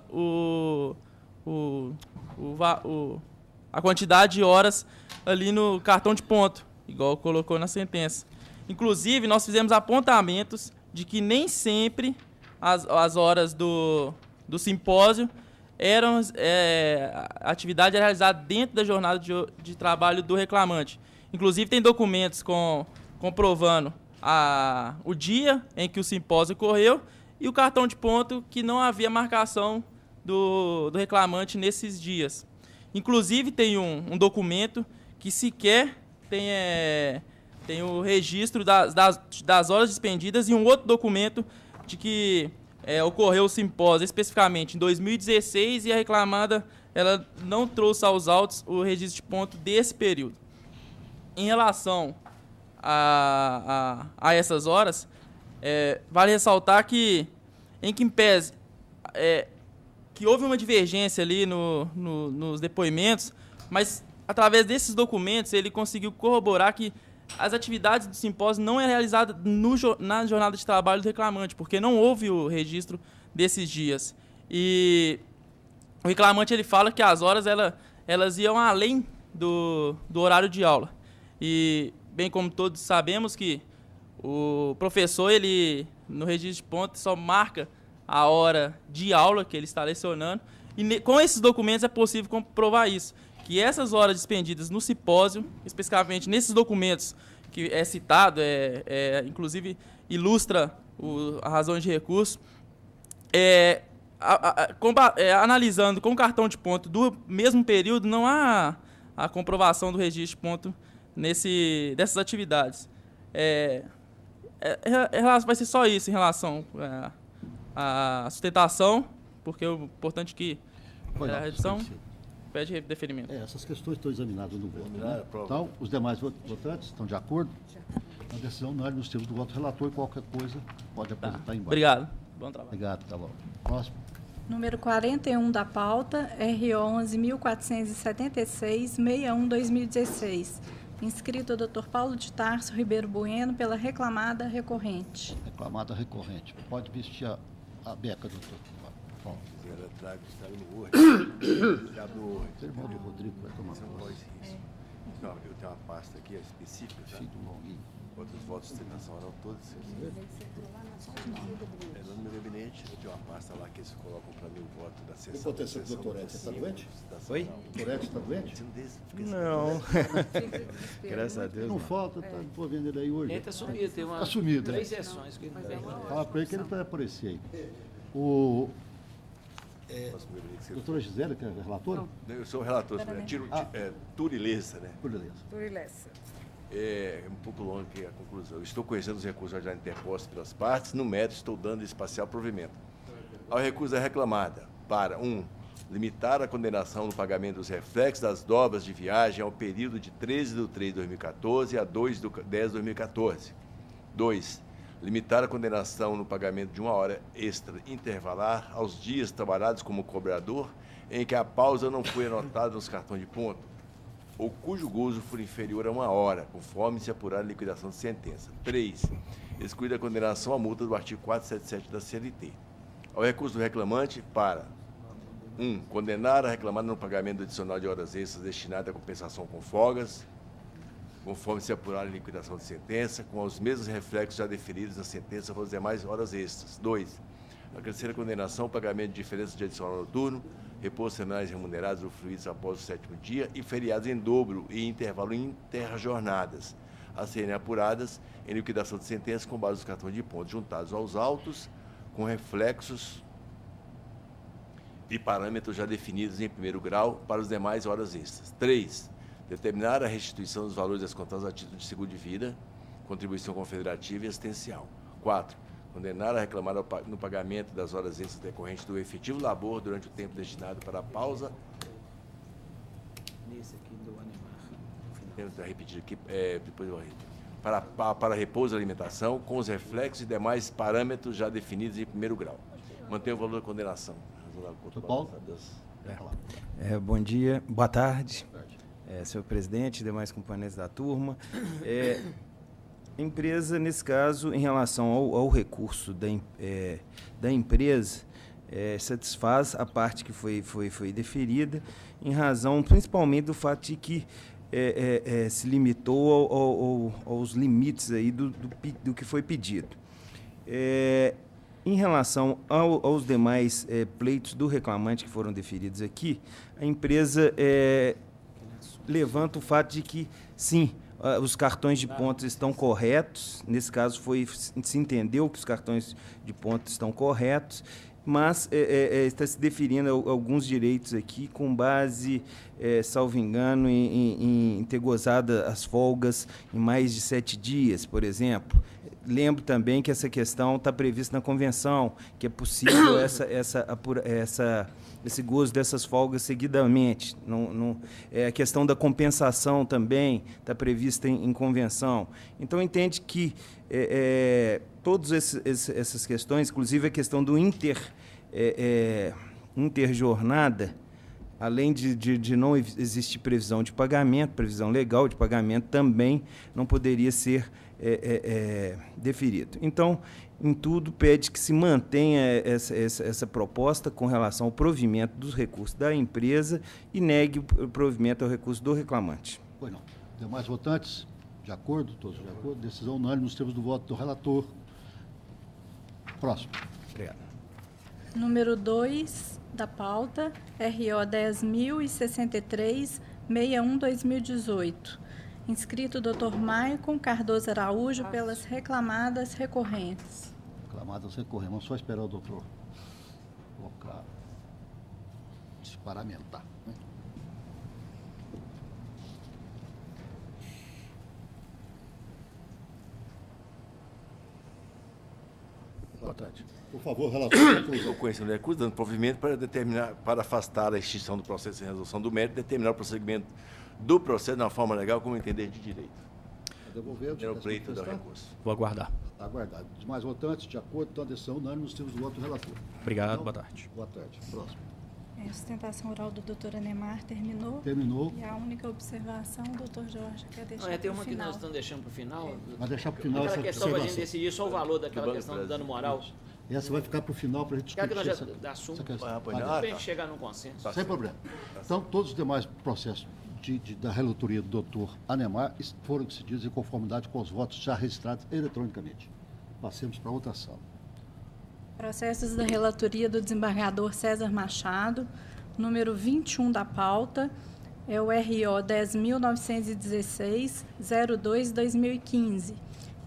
a quantidade de horas ali no cartão de ponto, igual colocou na sentença. Inclusive, nós fizemos apontamentos de que nem sempre as horas do simpósio a atividade era realizada dentro da jornada de trabalho do reclamante. Inclusive, tem documentos comprovando o dia em que o simpósio ocorreu e o cartão de ponto que não havia marcação do reclamante nesses dias. Inclusive, tem um documento que sequer tem o registro das horas dispendidas e um outro documento de que ocorreu o simpósio especificamente em 2016 e a reclamada ela não trouxe aos autos o registro de ponto desse período. Em relação a essas horas, vale ressaltar que, em que pese que houve uma divergência ali nos depoimentos, mas através desses documentos ele conseguiu corroborar que as atividades do simpósio não eram realizadas na jornada de trabalho do reclamante, porque não houve o registro desses dias. E o reclamante ele fala que as horas elas iam além do horário de aula. E, bem como todos sabemos que o professor, ele no registro de ponto, só marca a hora de aula que ele está lecionando. E com esses documentos é possível comprovar isso, que essas horas dispendidas no simpósio, especificamente nesses documentos que é citado, inclusive ilustra a razão de recurso, analisando com o cartão de ponto do mesmo período, não há a comprovação do registro de ponto dessas atividades. Vai ser só isso em relação à sustentação, porque o importante é que a redução pede deferimento. Essas questões estão examinadas no voto. Né? Então, os demais votantes estão de acordo? A decisão não é nos termos do voto do relator, qualquer coisa pode apresentar embaixo. Obrigado. Bom trabalho. Obrigado, tá bom. Próximo. Número 41 da pauta, R11.476, 61/2016. Inscrito o Dr. Paulo de Tarso Ribeiro Bueno pela reclamada recorrente. Reclamada recorrente. Pode vestir a beca, doutor. Bom. Trago no Word. Já do Word. Irmão de Rodrigo vai tomar conta. Não, eu tenho uma pasta aqui específica. Tá? Filho do Longuinho. Outros votos de sustentação eram todos. No meu gabinete, eu tenho uma pasta lá que eles colocam para mim o voto da sessão. O que aconteceu com o doutor Edson? Você está doente? Oi? O doutor Edson está doente? Não. Graças a Deus. Não falta, tá vendo ele aí hoje. Ele está sumido, tem umas sumido, 3 sessões que ele não vem. Fala para ele que ele vai aparecer aí. Doutora Gisele, que é a relatora? Eu sou o relator, Turilessa, né? Turilessa. É um pouco longo aqui a conclusão. Eu estou conhecendo os recursos já interpostos pelas partes, no mérito estou dando espacial provimento. Ao recurso da reclamada, para 1. Limitar a condenação no pagamento dos reflexos das dobras de viagem ao período de 13/3/2014 a 2/10/2014. 2. Limitar a condenação no pagamento de 1 hora extra intervalar aos dias trabalhados como cobrador em que a pausa não foi anotada nos cartões de ponto, ou cujo gozo for inferior a 1 hora, conforme se apurar a liquidação de sentença. 3. Excluir a condenação à multa do artigo 477 da CLT. Ao recurso do reclamante para 1. Condenar a reclamada no pagamento adicional de horas extras destinado à compensação com folgas, conforme se apurar a liquidação de sentença, com os mesmos reflexos já definidos na sentença para as demais horas extras. 2. Acrescer a condenação ao pagamento de diferenças de adicional noturno, repousos semanais remunerados ou fluídos após o 7º dia e feriados em dobro e intervalo interjornadas, a serem apuradas em liquidação de sentença com base nos cartões de pontos juntados aos autos, com reflexos e parâmetros já definidos em primeiro grau para as demais horas extras. 3. Determinar a restituição dos valores descontados a título de seguro de vida, contribuição confederativa e assistencial. 4. Condenar a reclamada no pagamento das horas extras decorrentes do efetivo labor durante o tempo destinado para a pausa. Nesse aqui do Anemar. Vou repetir aqui, depois eu repetir. Para repouso e alimentação, com os reflexos e demais parâmetros já definidos em primeiro grau. Mantém o valor da condenação. Bom dia, boa tarde, senhor presidente, demais companheiros da turma. A empresa, nesse caso, em relação ao recurso da empresa, satisfaz a parte que foi deferida, em razão principalmente do fato de que se limitou aos limites aí do que foi pedido. Em relação aos demais pleitos do reclamante que foram deferidos aqui, a empresa levanta o fato de que, sim, os cartões de pontos estão corretos. Nesse caso, se entendeu que os cartões de pontos estão corretos, mas está se deferindo alguns direitos aqui com base, salvo engano, em ter gozado as folgas em mais de 7 dias, por exemplo. Lembro também que essa questão está prevista na convenção, que é possível esse gozo dessas folgas seguidamente. A questão da compensação também está prevista em convenção. Então, entende que todas essas questões, inclusive a questão do interjornada, além de não existir previsão de pagamento, previsão legal de pagamento, também não poderia ser deferido. Então, em tudo, pede que se mantenha essa proposta com relação ao provimento dos recursos da empresa e negue o provimento ao recurso do reclamante. Pois não. Demais votantes, de acordo? Todos de acordo? Decisão unânime nos termos do voto do relator. Próximo. Obrigado. Número 2 da pauta, RO 10.063, 61/2018. Inscrito Dr. Maicon Cardoso Araújo pelas reclamadas recorrentes. Reclamadas recorrentes. Vamos só esperar o doutor colocar, se paramentar. Boa tarde. Por favor, relator. Estou conhecendo o recurso, dando provimento para afastar a extinção do processo de resolução do mérito, determinar o prosseguimento do processo na forma legal como entender de direito. Devolver o pleito do recurso. Vou aguardar. Está aguardado. Demais votantes, de acordo com a decisão unânime nos termos do voto do relator. Obrigado, então, boa tarde. Boa tarde. Próximo. A sustentação oral do doutor Anemar terminou. Terminou. E a única observação, o doutor Jorge quer deixar para o final. Tem uma que nós estamos deixando para o final. Vai deixar para o final essa questão para a gente decidir só o valor daquela questão do dano moral. Essa vai ficar para o final para a gente discutir. Quero que nós já assumamos para a gente chegar num consenso. Sem problema. Então, todos os demais processos da relatoria do doutor Anemar foram decididos em conformidade com os votos já registrados eletronicamente. Passemos para outra sala. Processos da relatoria do desembargador César Machado, número 21 da pauta, é o RO 10.916, 02/2015.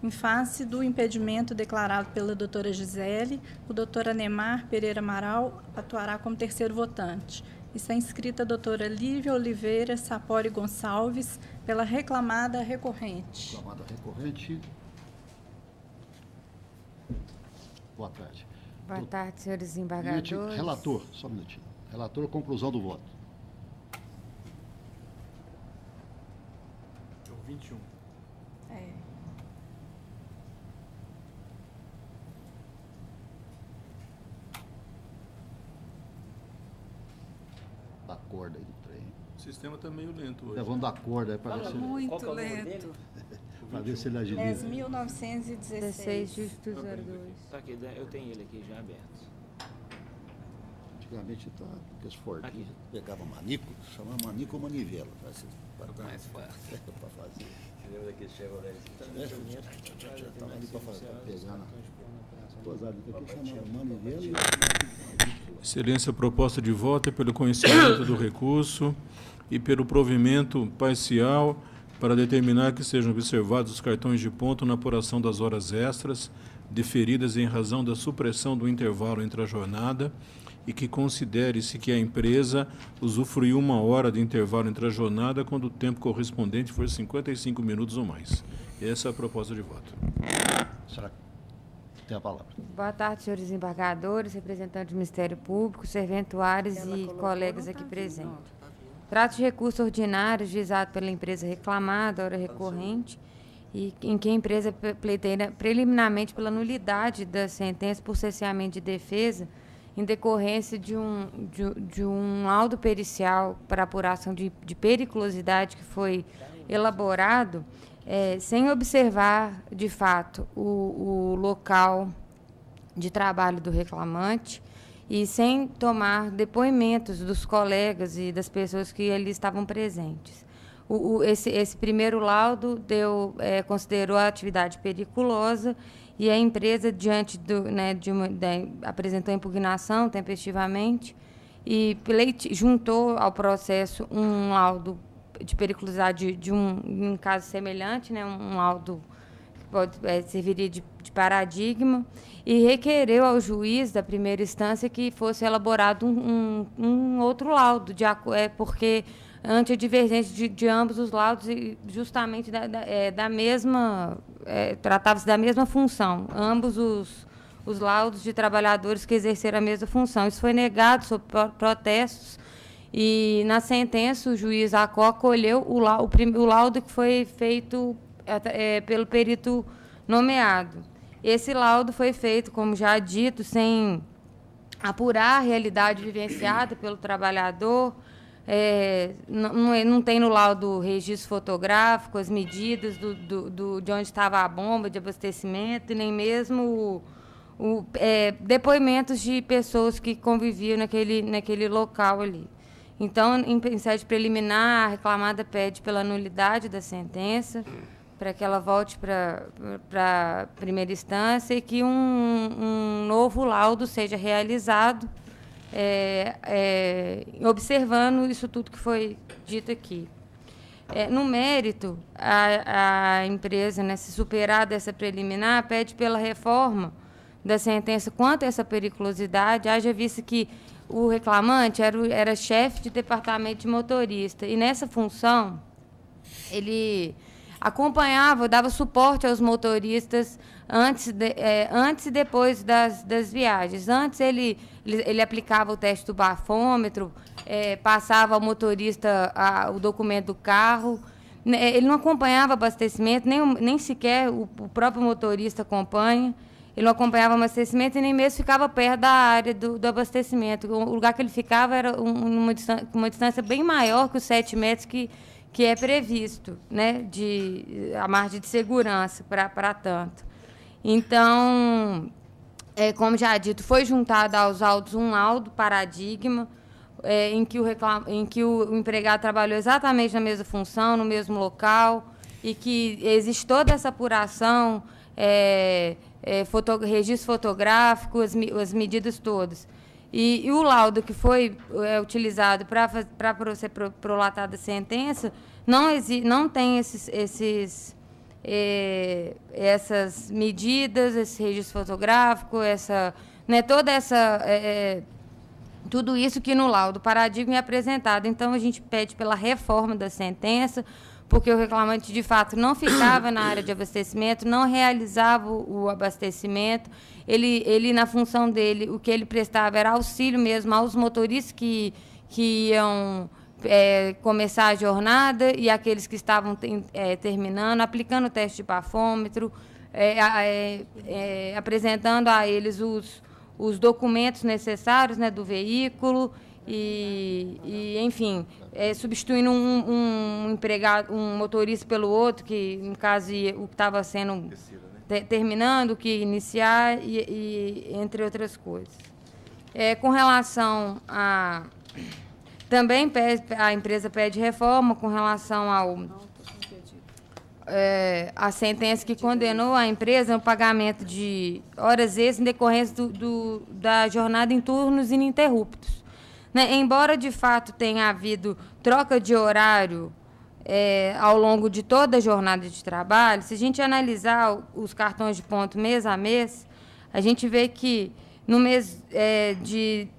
Em face do impedimento declarado pela doutora Gisele, o doutor Anemar Pereira Amaral atuará como terceiro votante. Está inscrita a doutora Lívia Oliveira Sapori Gonçalves pela reclamada recorrente. Reclamada recorrente. Boa tarde. Boa tarde, senhores desembargadores. Relator, só um minutinho. Relator, conclusão do voto. 21. Da corda aí do trem. O sistema está meio lento hoje. Vamos dar corda aí para ver se ele... Muito lento. Para ver se ele agiliza. 10.916. Justo 02. Tá aqui, eu tenho ele aqui já aberto. Antigamente, porque os Fordinhos pegavam manico, chamava manico ou manivela. Para mais fácil. Para fazer. Lembra daquele Chevrolet? Estava ali para pegar na... Posado aqui, chamava manivela e... Excelência, a proposta de voto é pelo conhecimento do recurso e pelo provimento parcial para determinar que sejam observados os cartões de ponto na apuração das horas extras deferidas em razão da supressão do intervalo entre a jornada e que considere-se que a empresa usufruiu 1 hora de intervalo entre a jornada quando o tempo correspondente for 55 minutos ou mais. Essa é a proposta de voto. Será que tem a palavra? Boa tarde, senhores embargadores, representantes do Ministério Público, serventuários e colegas aqui presentes. Trata de recurso ordinário juizado pela empresa reclamada, hora recorrente, e em que a empresa pleiteia preliminarmente pela nulidade da sentença por cesseamento de defesa em decorrência de um laudo pericial para apuração de periculosidade que foi elaborado sem observar, de fato, o local de trabalho do reclamante e sem tomar depoimentos dos colegas e das pessoas que ali estavam presentes. Esse primeiro laudo considerou a atividade periculosa e a empresa, diante apresentou impugnação tempestivamente e juntou ao processo um laudo de periculosidade de um caso semelhante, um laudo que pode serviria de paradigma, e requereu ao juiz da primeira instância que fosse elaborado um outro laudo, porque ante a divergência de ambos os laudos, justamente tratava-se da mesma função, ambos os laudos de trabalhadores que exerceram a mesma função. Isso foi negado sob protestos, e na sentença o juiz acolheu o laudo que foi feito pelo perito nomeado. Esse laudo foi feito, como já dito, sem apurar a realidade vivenciada pelo trabalhador. Não tem no laudo registro fotográfico, as medidas de onde estava a bomba de abastecimento, e nem mesmo depoimentos de pessoas que conviviam naquele local ali. Então, em sede preliminar, a reclamada pede pela nulidade da sentença, para que ela volte para a primeira instância e que um novo laudo seja realizado, observando isso tudo que foi dito aqui. No mérito, a empresa, se superar dessa preliminar, pede pela reforma da sentença quanto a essa periculosidade, haja vista que o reclamante era chefe de departamento de motorista, e nessa função ele acompanhava, dava suporte aos motoristas antes e depois das viagens. Antes ele aplicava o teste do bafômetro, passava ao motorista o documento do carro. Ele não acompanhava abastecimento, nem sequer o próprio motorista acompanha. Ele não acompanhava o abastecimento e nem mesmo ficava perto da área do abastecimento. O lugar que ele ficava era uma distância bem maior que os 7 metros que é previsto, a margem de segurança para tanto. Então, como já dito, foi juntado aos autos um laudo paradigma, em que o empregado trabalhou exatamente na mesma função, no mesmo local, e que existe toda essa apuração, registro fotográfico, as medidas todas. E o laudo que foi utilizado para ser prolatada a sentença não tem essas medidas, esse registro fotográfico, toda essa... tudo isso que no laudo paradigma é apresentado. Então, a gente pede pela reforma da sentença, porque o reclamante, de fato, não ficava na área de abastecimento, não realizava o abastecimento. Ele, na função dele, o que ele prestava era auxílio mesmo aos motoristas que iam começar a jornada e aqueles que estavam terminando, aplicando o teste de bafômetro, apresentando a eles os documentos necessários, né, do veículo e enfim, substituindo um empregado, um motorista pelo outro, que no caso o que estava sendo terminando, o que iniciar e entre outras coisas. Com relação a também a empresa pede reforma com relação a sentença que condenou a empresa no pagamento de horas extras em decorrência da jornada em turnos ininterruptos. Né? Embora, de fato, tenha havido troca de horário ao longo de toda a jornada de trabalho, se a gente analisar os cartões de ponto mês a mês, a gente vê que no mês de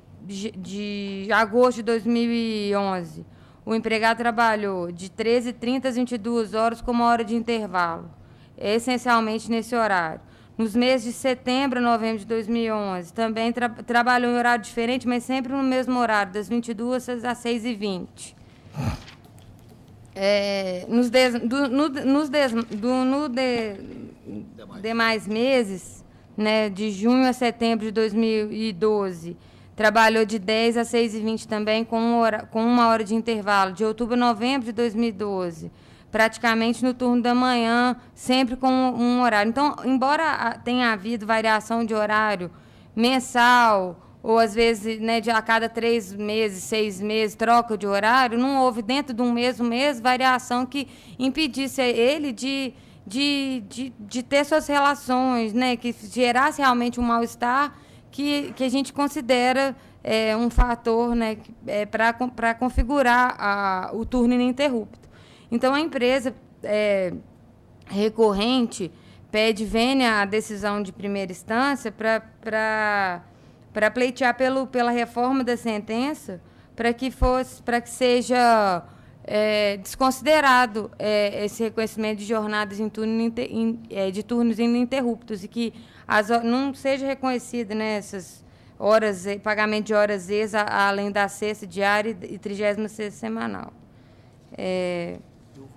agosto de 2011, o empregado trabalhou de 13h30 às 22 horas com uma hora de intervalo, essencialmente nesse horário. Nos meses de setembro a novembro de 2011, também trabalhou em horário diferente, mas sempre no mesmo horário, das 22 às 6h20. Demais meses, né, de junho a setembro de 2012, trabalhou de 10 às 6h20 também, com uma hora de intervalo. De outubro a novembro de 2012, praticamente no turno da manhã, sempre com um horário. Então, embora tenha havido variação de horário mensal, ou às vezes, né, a cada 3 meses, 6 meses, troca de horário, não houve dentro de um mesmo mês variação que impedisse ele de ter suas relações, né, que gerasse realmente um mal-estar que a gente considera um fator, né, para configurar o turno ininterrupto. Então, a empresa recorrente pede vênia a decisão de primeira instância para pleitear pela reforma da sentença, para que seja desconsiderado esse reconhecimento de jornadas de turnos ininterruptos e que não seja reconhecido, né, essas horas, pagamento de horas extras, além da sexta diária e 36ª semanal.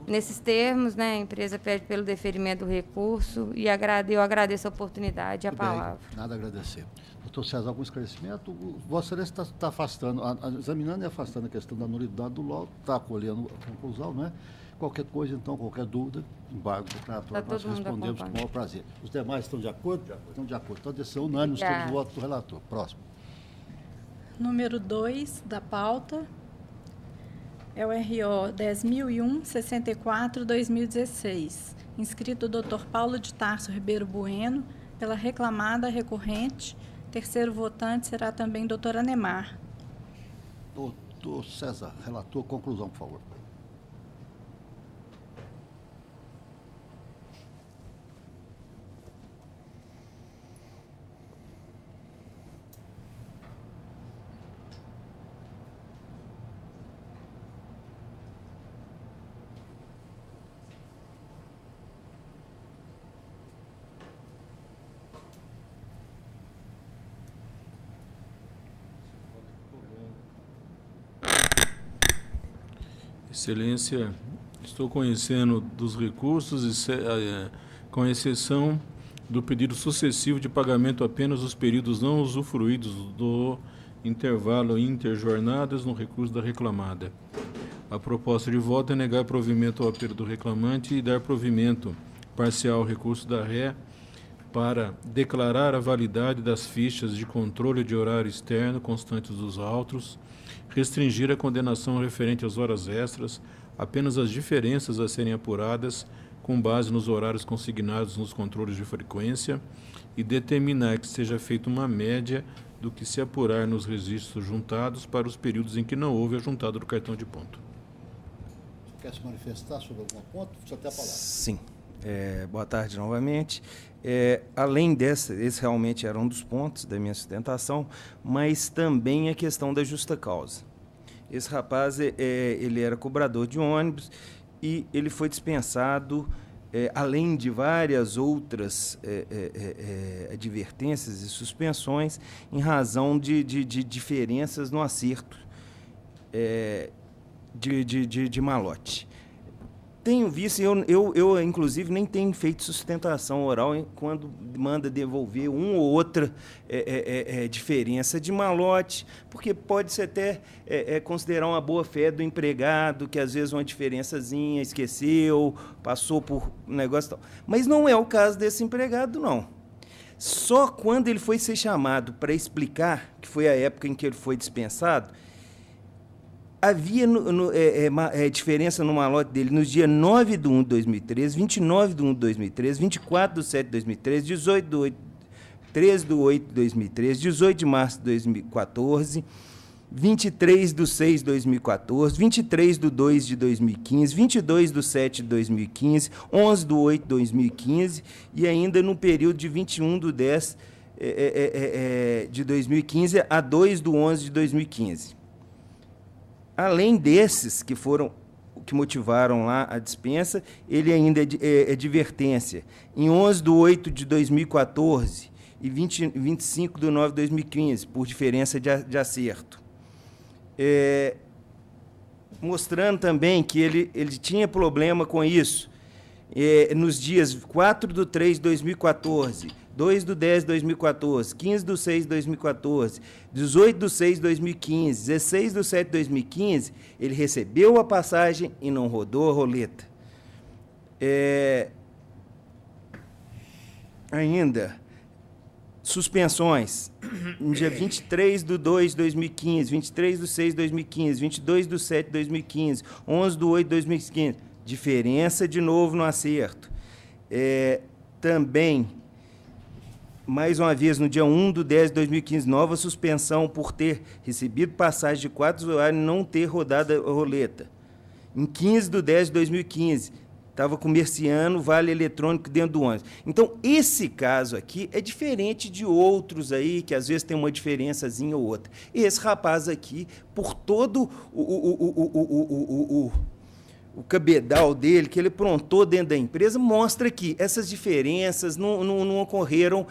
Nesses termos, né, a empresa pede pelo deferimento do recurso e eu agradeço a oportunidade e a palavra. Nada a agradecer. Doutor César, algum esclarecimento? Vossa Excelência está afastando, examinando e afastando a questão da nulidade do laudo, está acolhendo a conclusão, não é? Qualquer coisa, então, qualquer dúvida, embargo declaratório, nós respondemos com o maior prazer. Os demais estão de acordo? Estão de acordo. Então, decisão unânime, temos o voto do relator. Próximo. Número 2 da pauta é o RO 10.001-64-2016, inscrito o Dr. Paulo de Tarso Ribeiro Bueno, pela reclamada recorrente. Terceiro votante será também doutora Nemar. Doutor César, relator, conclusão, por favor. Excelência, estou conhecendo dos recursos, com exceção do pedido sucessivo de pagamento apenas dos períodos não usufruídos do intervalo interjornadas no recurso da reclamada. A proposta de voto é negar provimento ao apelo do reclamante e dar provimento parcial ao recurso da ré para declarar a validade das fichas de controle de horário externo constantes dos autos, restringir a condenação referente às horas extras, apenas as diferenças a serem apuradas com base nos horários consignados nos controles de frequência e determinar que seja feita uma média do que se apurar nos registros juntados para os períodos em que não houve a juntada do cartão de ponto. Quer se manifestar sobre algum ponto? Você tem a palavra. Sim. Boa tarde novamente. Além esse realmente era um dos pontos da minha sustentação, mas também a questão da justa causa. Esse rapaz, ele era cobrador de ônibus e ele foi dispensado, além de várias outras advertências e suspensões, em razão de diferenças no acerto de malote. Tenho visto, eu inclusive nem tenho feito sustentação oral quando manda devolver uma ou outra diferença de malote, porque pode-se até considerar uma boa-fé do empregado, que às vezes uma diferençazinha esqueceu, passou por um negócio e tal. Mas não é o caso desse empregado, não. Só quando ele foi ser chamado para explicar, que foi a época em que ele foi dispensado, havia diferença no malote dele nos dias 9 de 1 de 2013, 29 de 1 de 2013, 24 de 7 de 2013, 18 de 8, 13 de 8 de 2013, 18 de março de 2014, 23 de 6 de 2014, 23 de 2 de 2015, 22 de 7 de 2015, 11 de 8 de 2015 e ainda no período de 21 de 10 de 2015 a 2 de 11 de 2015. Além desses que motivaram lá a dispensa, ele ainda é advertência. Em 11 de 8 de 2014 e 25 de 9 de 2015, por diferença de acerto. Mostrando também que ele tinha problema com isso. Nos dias 4 de 3 de 2014, 2 de 10 de 2014, 15 de 6 de 2014, 18 de 6 de 2015, 16 de 7 de 2015, ele recebeu a passagem e não rodou a roleta. Ainda, suspensões, no dia 23 de 2 de 2015, 23 de 6 de 2015, 22 de 7 de 2015, 11 de 8 de 2015, diferença de novo no acerto. Também, mais uma vez, no dia 1 de 10 de 2015, nova suspensão por ter recebido passagem de 4 usuários e não ter rodado a roleta. Em 15 de 10 de 2015, estava comerciando vale eletrônico dentro do ônibus. Então, esse caso aqui é diferente de outros aí, que às vezes tem uma diferençazinha ou outra. Esse rapaz aqui, por todo o cabedal dele, que ele aprontou dentro da empresa, mostra que essas diferenças não ocorreram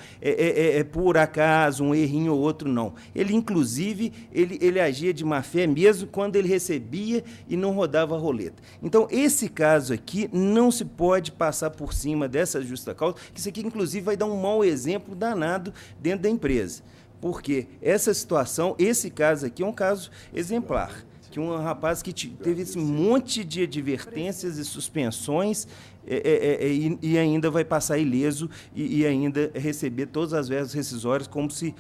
por acaso, um errinho ou outro, não. Ele, inclusive, ele agia de má fé mesmo quando ele recebia e não rodava a roleta. Então, esse caso aqui não se pode passar por cima dessa justa causa, que isso aqui, inclusive, vai dar um mau exemplo danado dentro da empresa. Porque essa situação, esse caso aqui é um caso exemplar. Que um rapaz que teve esse monte de advertências e suspensões e ainda vai passar ileso e ainda receber todas as verbas rescisórias como se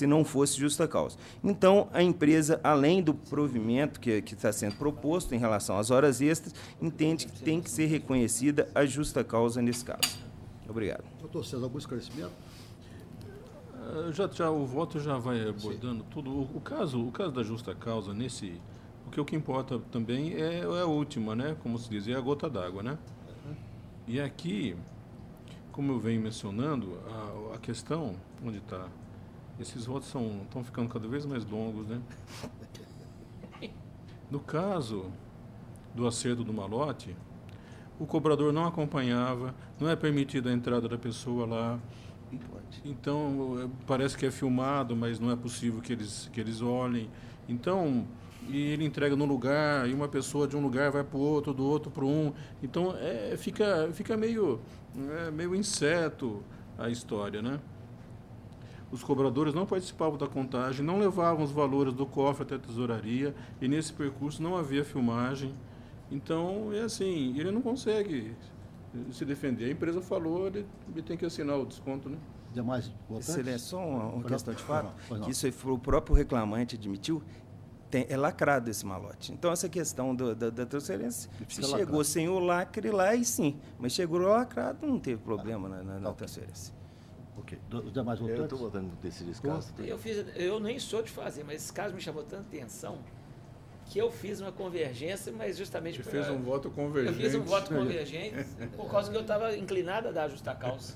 não fosse justa causa. Então, a empresa, além do provimento que está sendo proposto em relação às horas extras, entende que tem que ser reconhecida a justa causa nesse caso. Obrigado. Doutor César, algum esclarecimento? O voto já vai abordando tudo. O caso da justa causa, porque o que importa também é a última, né? Como se diz, é a gota d'água, né? E aqui, como eu venho mencionando, a questão, onde está? Esses votos estão ficando cada vez mais longos, né? No caso do acerto do malote, o cobrador não acompanhava, não é permitida a entrada da pessoa lá. Então, parece que é filmado, mas não é possível que eles olhem. Então, e ele entrega num lugar, e uma pessoa de um lugar vai para o outro, do outro para um. Então, fica meio incerto a história, né? Os cobradores não participavam da contagem, não levavam os valores do cofre até a tesouraria, e nesse percurso não havia filmagem. Então, é assim, ele não consegue se defender. A empresa falou, ele tem que assinar o desconto, né? Demais votantes? Excelência, só uma questão de fato, que isso o próprio reclamante admitiu, é lacrado esse malote. Então, essa questão da transferência, se chegou lacrado sem o lacre lá, e sim, mas chegou lacrado, não teve problema na transferência. Ok. Os demais votantes? Eu estou votando nesse caso. Eu nem sou de fazer, mas esse caso me chamou tanta atenção. que eu fiz uma convergência, mas justamente... Você fez um voto convergente. Eu fiz um voto convergente por causa que eu estava inclinado a dar justa causa.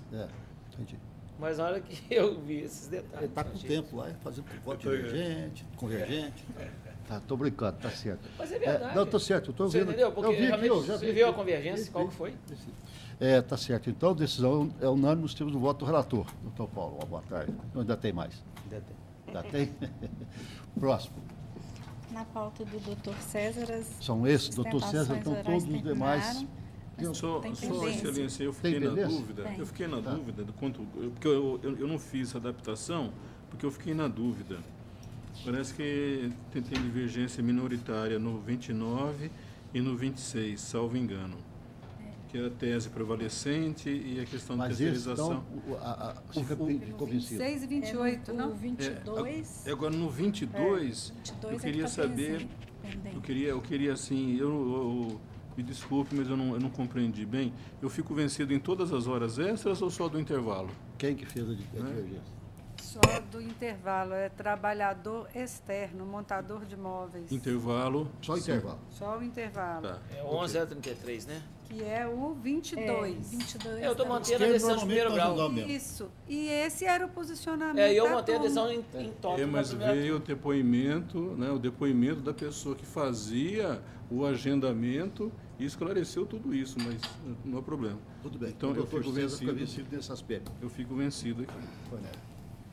Entendi. Mas na hora que eu vi esses detalhes... Ele está com o tempo lá, fazendo voto divergente, convergente. Tô brincando, tá certo. Mas é verdade. Não, tá certo, eu tô vendo. Entendeu? Porque eu vi aqui, você viu a convergência, qual que foi? Tá certo. Então, a decisão é unânime nos termos do voto do relator. Doutor Paulo, boa tarde. Ainda tem mais? Ainda tem? Próximo. Na pauta do doutor César, são esses, doutor César, então todos os demais... Só, excelência, eu fiquei na dúvida. Eu fiquei na dúvida do quanto... Porque eu não fiz adaptação, porque eu fiquei na dúvida. Parece que tem divergência minoritária no 29 e no 26, salvo engano. Que é a tese prevalecente e a questão da terceirização. Ficou vencido. 26 e 28, não? 22. Agora, no 22, eu queria saber... Eu queria assim... Me desculpe, mas eu não compreendi bem. Eu fico vencido em todas as horas extras ou só do intervalo? Quem que fez a divergência? Só do intervalo, é trabalhador externo, montador de móveis. Intervalo? Só intervalo. Só o intervalo. Tá. É 11:33, né? Que é o 22. 22 eu estou mantendo a decisão de primeiro grau. Isso. E esse era o posicionamento. Eu mantenho a decisão em tópico. Mas veio o depoimento, né, o depoimento da pessoa que fazia o agendamento e esclareceu tudo isso, mas não há problema. Tudo bem. Então eu fico vencido nesse aspecto. Eu fico vencido aqui.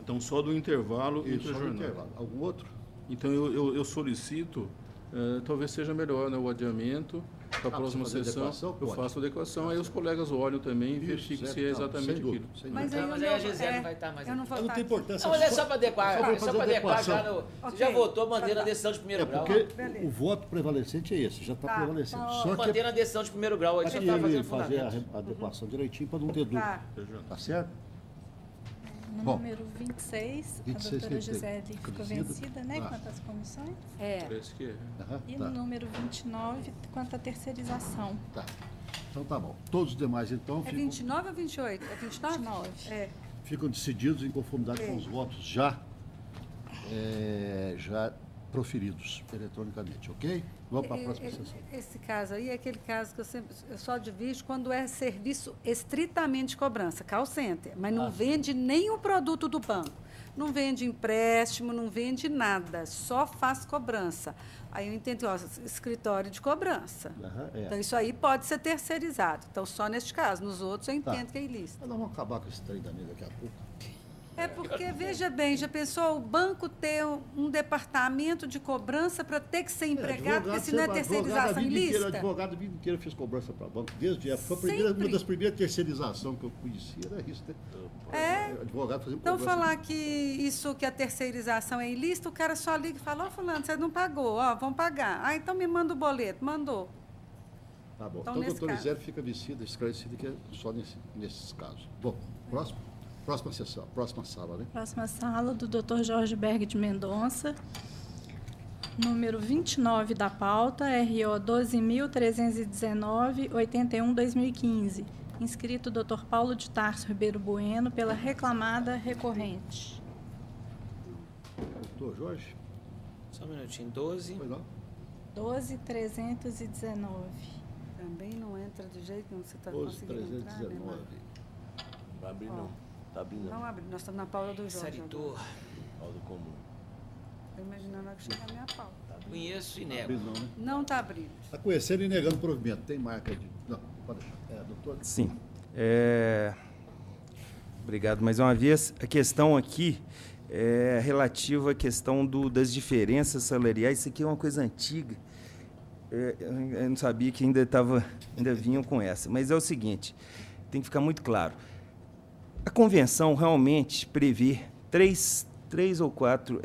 Então só do intervalo e do jornal. Algum outro? Então eu solicito, talvez seja melhor, né, o adiamento para a próxima sessão. Eu faço a adequação, aí os colegas olham também e verificam se é exatamente aquilo. Mas aí a Gisele não vai estar mais. Não tem importância. Não, mas é só para adequar. Só para adequar já no. Você já votou mantendo a decisão de primeiro grau. Porque o voto prevalecente é esse, já está prevalecendo. Só que mantendo a decisão de primeiro grau, aí já está fazendo fazer a adequação direitinho para não ter dúvida. Tá certo? No número 26, a doutora Gisele ficou vencida, né, quanto às comissões. Parece que é. E no número 29, quanto à terceirização. Tá. Então tá bom. Todos os demais, então... É 29 ou 28? É 29? 29. Ficam decididos em conformidade com os votos já proferidos eletronicamente, ok? Vamos para a próxima sessão. Esse caso aí é aquele caso que eu só divido quando é serviço estritamente de cobrança, call center, mas não vende nenhum produto do banco. Não vende empréstimo, não vende nada, só faz cobrança. Aí eu entendo, escritório de cobrança. Então, isso aí pode ser terceirizado. Então, só neste caso. Nos outros, eu entendo que é ilícito. Nós vamos acabar com esse trem da mesa daqui a pouco. É porque, veja bem, já pensou o banco ter um departamento de cobrança para ter que ser empregado, porque se não é terceirização ilícita? Advogado a vida inteira fez cobrança para banco, desde a época. Uma das primeiras terceirizações que eu conhecia era isso, né? Advogado fazendo então, cobrança. falar que a terceirização é ilícita, o cara só liga e fala, fulano, você não pagou, vamos pagar. Então me manda o boleto, mandou. Tá bom. Então o doutor Lisélio fica vencido, esclarecido que é só nesses casos. Bom, próximo. Próxima sessão, próxima sala, né? Próxima sala do Dr. Jorge Berg de Mendonça, número 29 da pauta, RO 12.319, 81/2015. Inscrito Dr. Paulo de Tarso Ribeiro Bueno, pela reclamada recorrente. Doutor Jorge? Só um minutinho, 12. Foi não? 12.319. Também não entra de jeito nenhum, você está conseguindo entrar, né, Não vai abrir, não. Tá abrindo. Não abre, nós estamos na pauta do Jorge. Saritor. Pauta comum. Estou imaginando que chegar a minha pauta. Conheço e nego. Não está abrindo. Está conhecendo e negando provimento. Tem marca de... Não, pode deixar. Doutor? Sim. Obrigado mais uma vez. A questão aqui é relativa à questão das diferenças salariais. Isso aqui é uma coisa antiga. Eu não sabia que ainda vinham com essa. Mas é o seguinte, tem que ficar muito claro. A convenção realmente prevê três ou quatro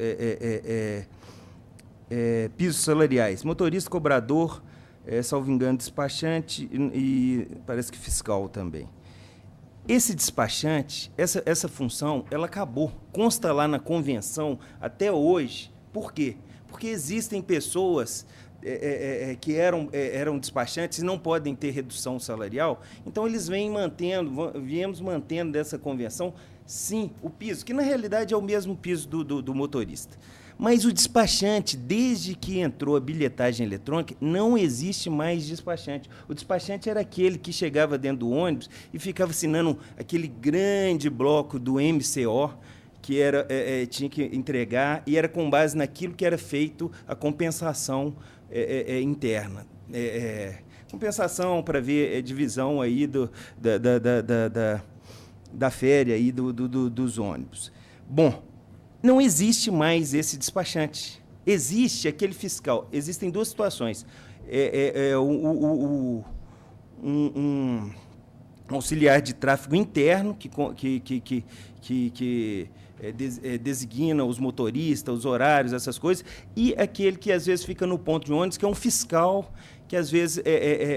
pisos salariais. Motorista, cobrador, salvo engano, despachante e parece que fiscal também. Esse despachante, essa função, ela acabou. Consta lá na convenção até hoje. Por quê? Porque existem pessoas que eram despachantes e não podem ter redução salarial, então eles viemos mantendo dessa convenção, sim, o piso, que na realidade é o mesmo piso do motorista. Mas o despachante, desde que entrou a bilhetagem eletrônica, não existe mais despachante. O despachante era aquele que chegava dentro do ônibus e ficava assinando aquele grande bloco do MCO, que tinha que entregar, e era com base naquilo que era feito a compensação interna. Compensação para ver divisão aí da féria aí dos ônibus. Bom, não existe mais esse despachante. Existe aquele fiscal. Existem duas situações. Um auxiliar de tráfego interno que designa os motoristas, os horários, essas coisas, e aquele que às vezes fica no ponto de ônibus, que é um fiscal, que às vezes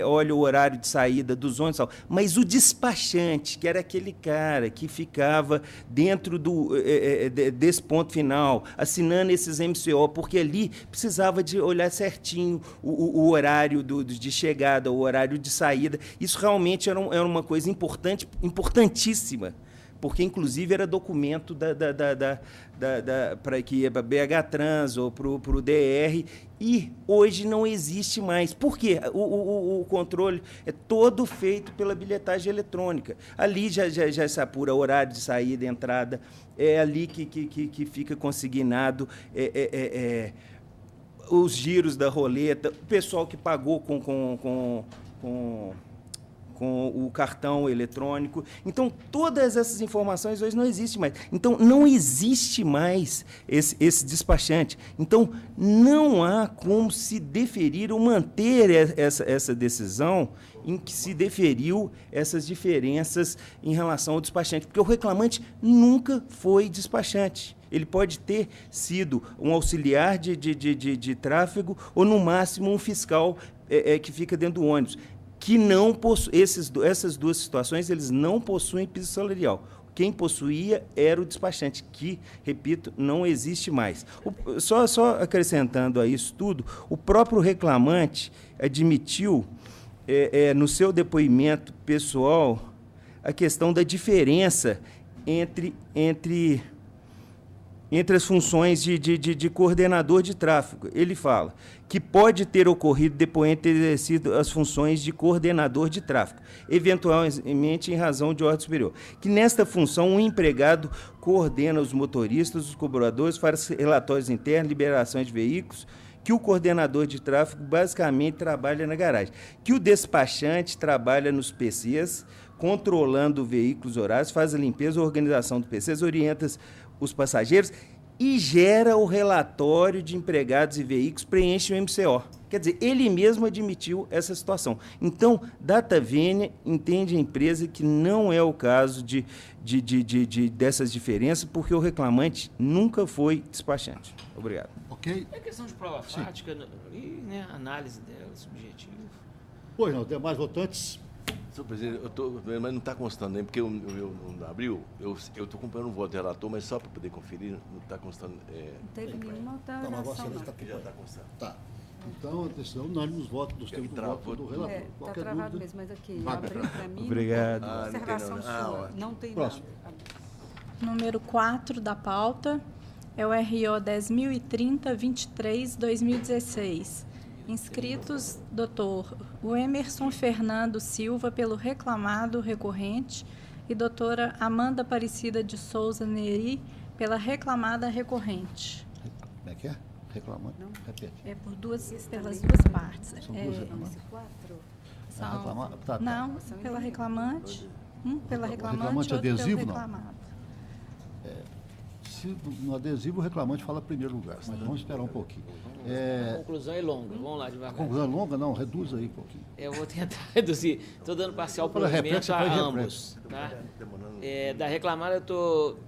olha o horário de saída dos ônibus. Mas o despachante, que era aquele cara que ficava dentro desse ponto final, assinando esses MCO, porque ali precisava de olhar certinho o horário de chegada, o horário de saída. Isso realmente era uma coisa importantíssima, porque, inclusive, era documento para que ia para BH Trans ou para o DR, e hoje não existe mais. Por quê? O controle é todo feito pela bilhetagem eletrônica. Ali já se apura horário de saída e entrada, é ali que fica consignado os giros da roleta, o pessoal que pagou com o cartão eletrônico. Então, todas essas informações hoje não existem mais. Então, não existe mais esse despachante. Então, não há como se deferir ou manter essa decisão em que se deferiu essas diferenças em relação ao despachante, porque o reclamante nunca foi despachante. Ele pode ter sido um auxiliar de tráfego ou, no máximo, um fiscal que fica dentro do ônibus, que não essas duas situações, eles não possuem piso salarial. Quem possuía era o despachante, que, repito, não existe mais. Só acrescentando a isso tudo, o próprio reclamante admitiu, no seu depoimento pessoal, a questão da diferença entre as funções de coordenador de tráfego. Ele fala que pode ter ocorrido depois de ter exercido as funções de coordenador de tráfego, eventualmente em razão de ordem superior. Que nesta função, um empregado coordena os motoristas, os cobradores, faz relatórios internos, liberações de veículos, que o coordenador de tráfego basicamente trabalha na garagem, que o despachante trabalha nos PCs, controlando veículos horários, faz a limpeza, a organização dos PCs, orienta os passageiros e gera o relatório de empregados e veículos, preenche o MCO. Quer dizer, ele mesmo admitiu essa situação. Então, Data Vênia entende a empresa que não é o caso dessas diferenças, porque o reclamante nunca foi despachante. Obrigado. Ok. É questão de prova fática e análise dela, subjetiva. Pois não, demais votantes. Senhor presidente, mas não está constando nem, porque eu não abriu, eu estou acompanhando o voto do relator, mas só para poder conferir, não está constando. Não teve nenhuma alteração. Já está constando. Tá. Então, a decisão unânime, os votos dos termos do voto do relator. Está travado mesmo, mas aqui, abriu para mim. Obrigado. Observação sua, não tem Próximo. nada. Número 4 da pauta é o RO 10.030-23-2016. Inscritos, doutor Emerson Fernando Silva, pelo reclamado recorrente, e doutora Amanda Aparecida de Souza Neri, pela reclamada recorrente. Como é que é? Reclamando? Não. Repete. É pelas duas partes. São duas reclamantes? Não, pela reclamante. Pela reclamante, reclamante outro adesivo, pelo não? reclamado. Se no adesivo, o reclamante fala em primeiro lugar, mas vamos esperar um pouquinho. A conclusão é longa, vamos lá devagar. A conclusão é longa? Não, reduz aí um pouquinho. Eu vou tentar reduzir. Estou dando parcial provimento a ambos. Tá? Da reclamada, eu estou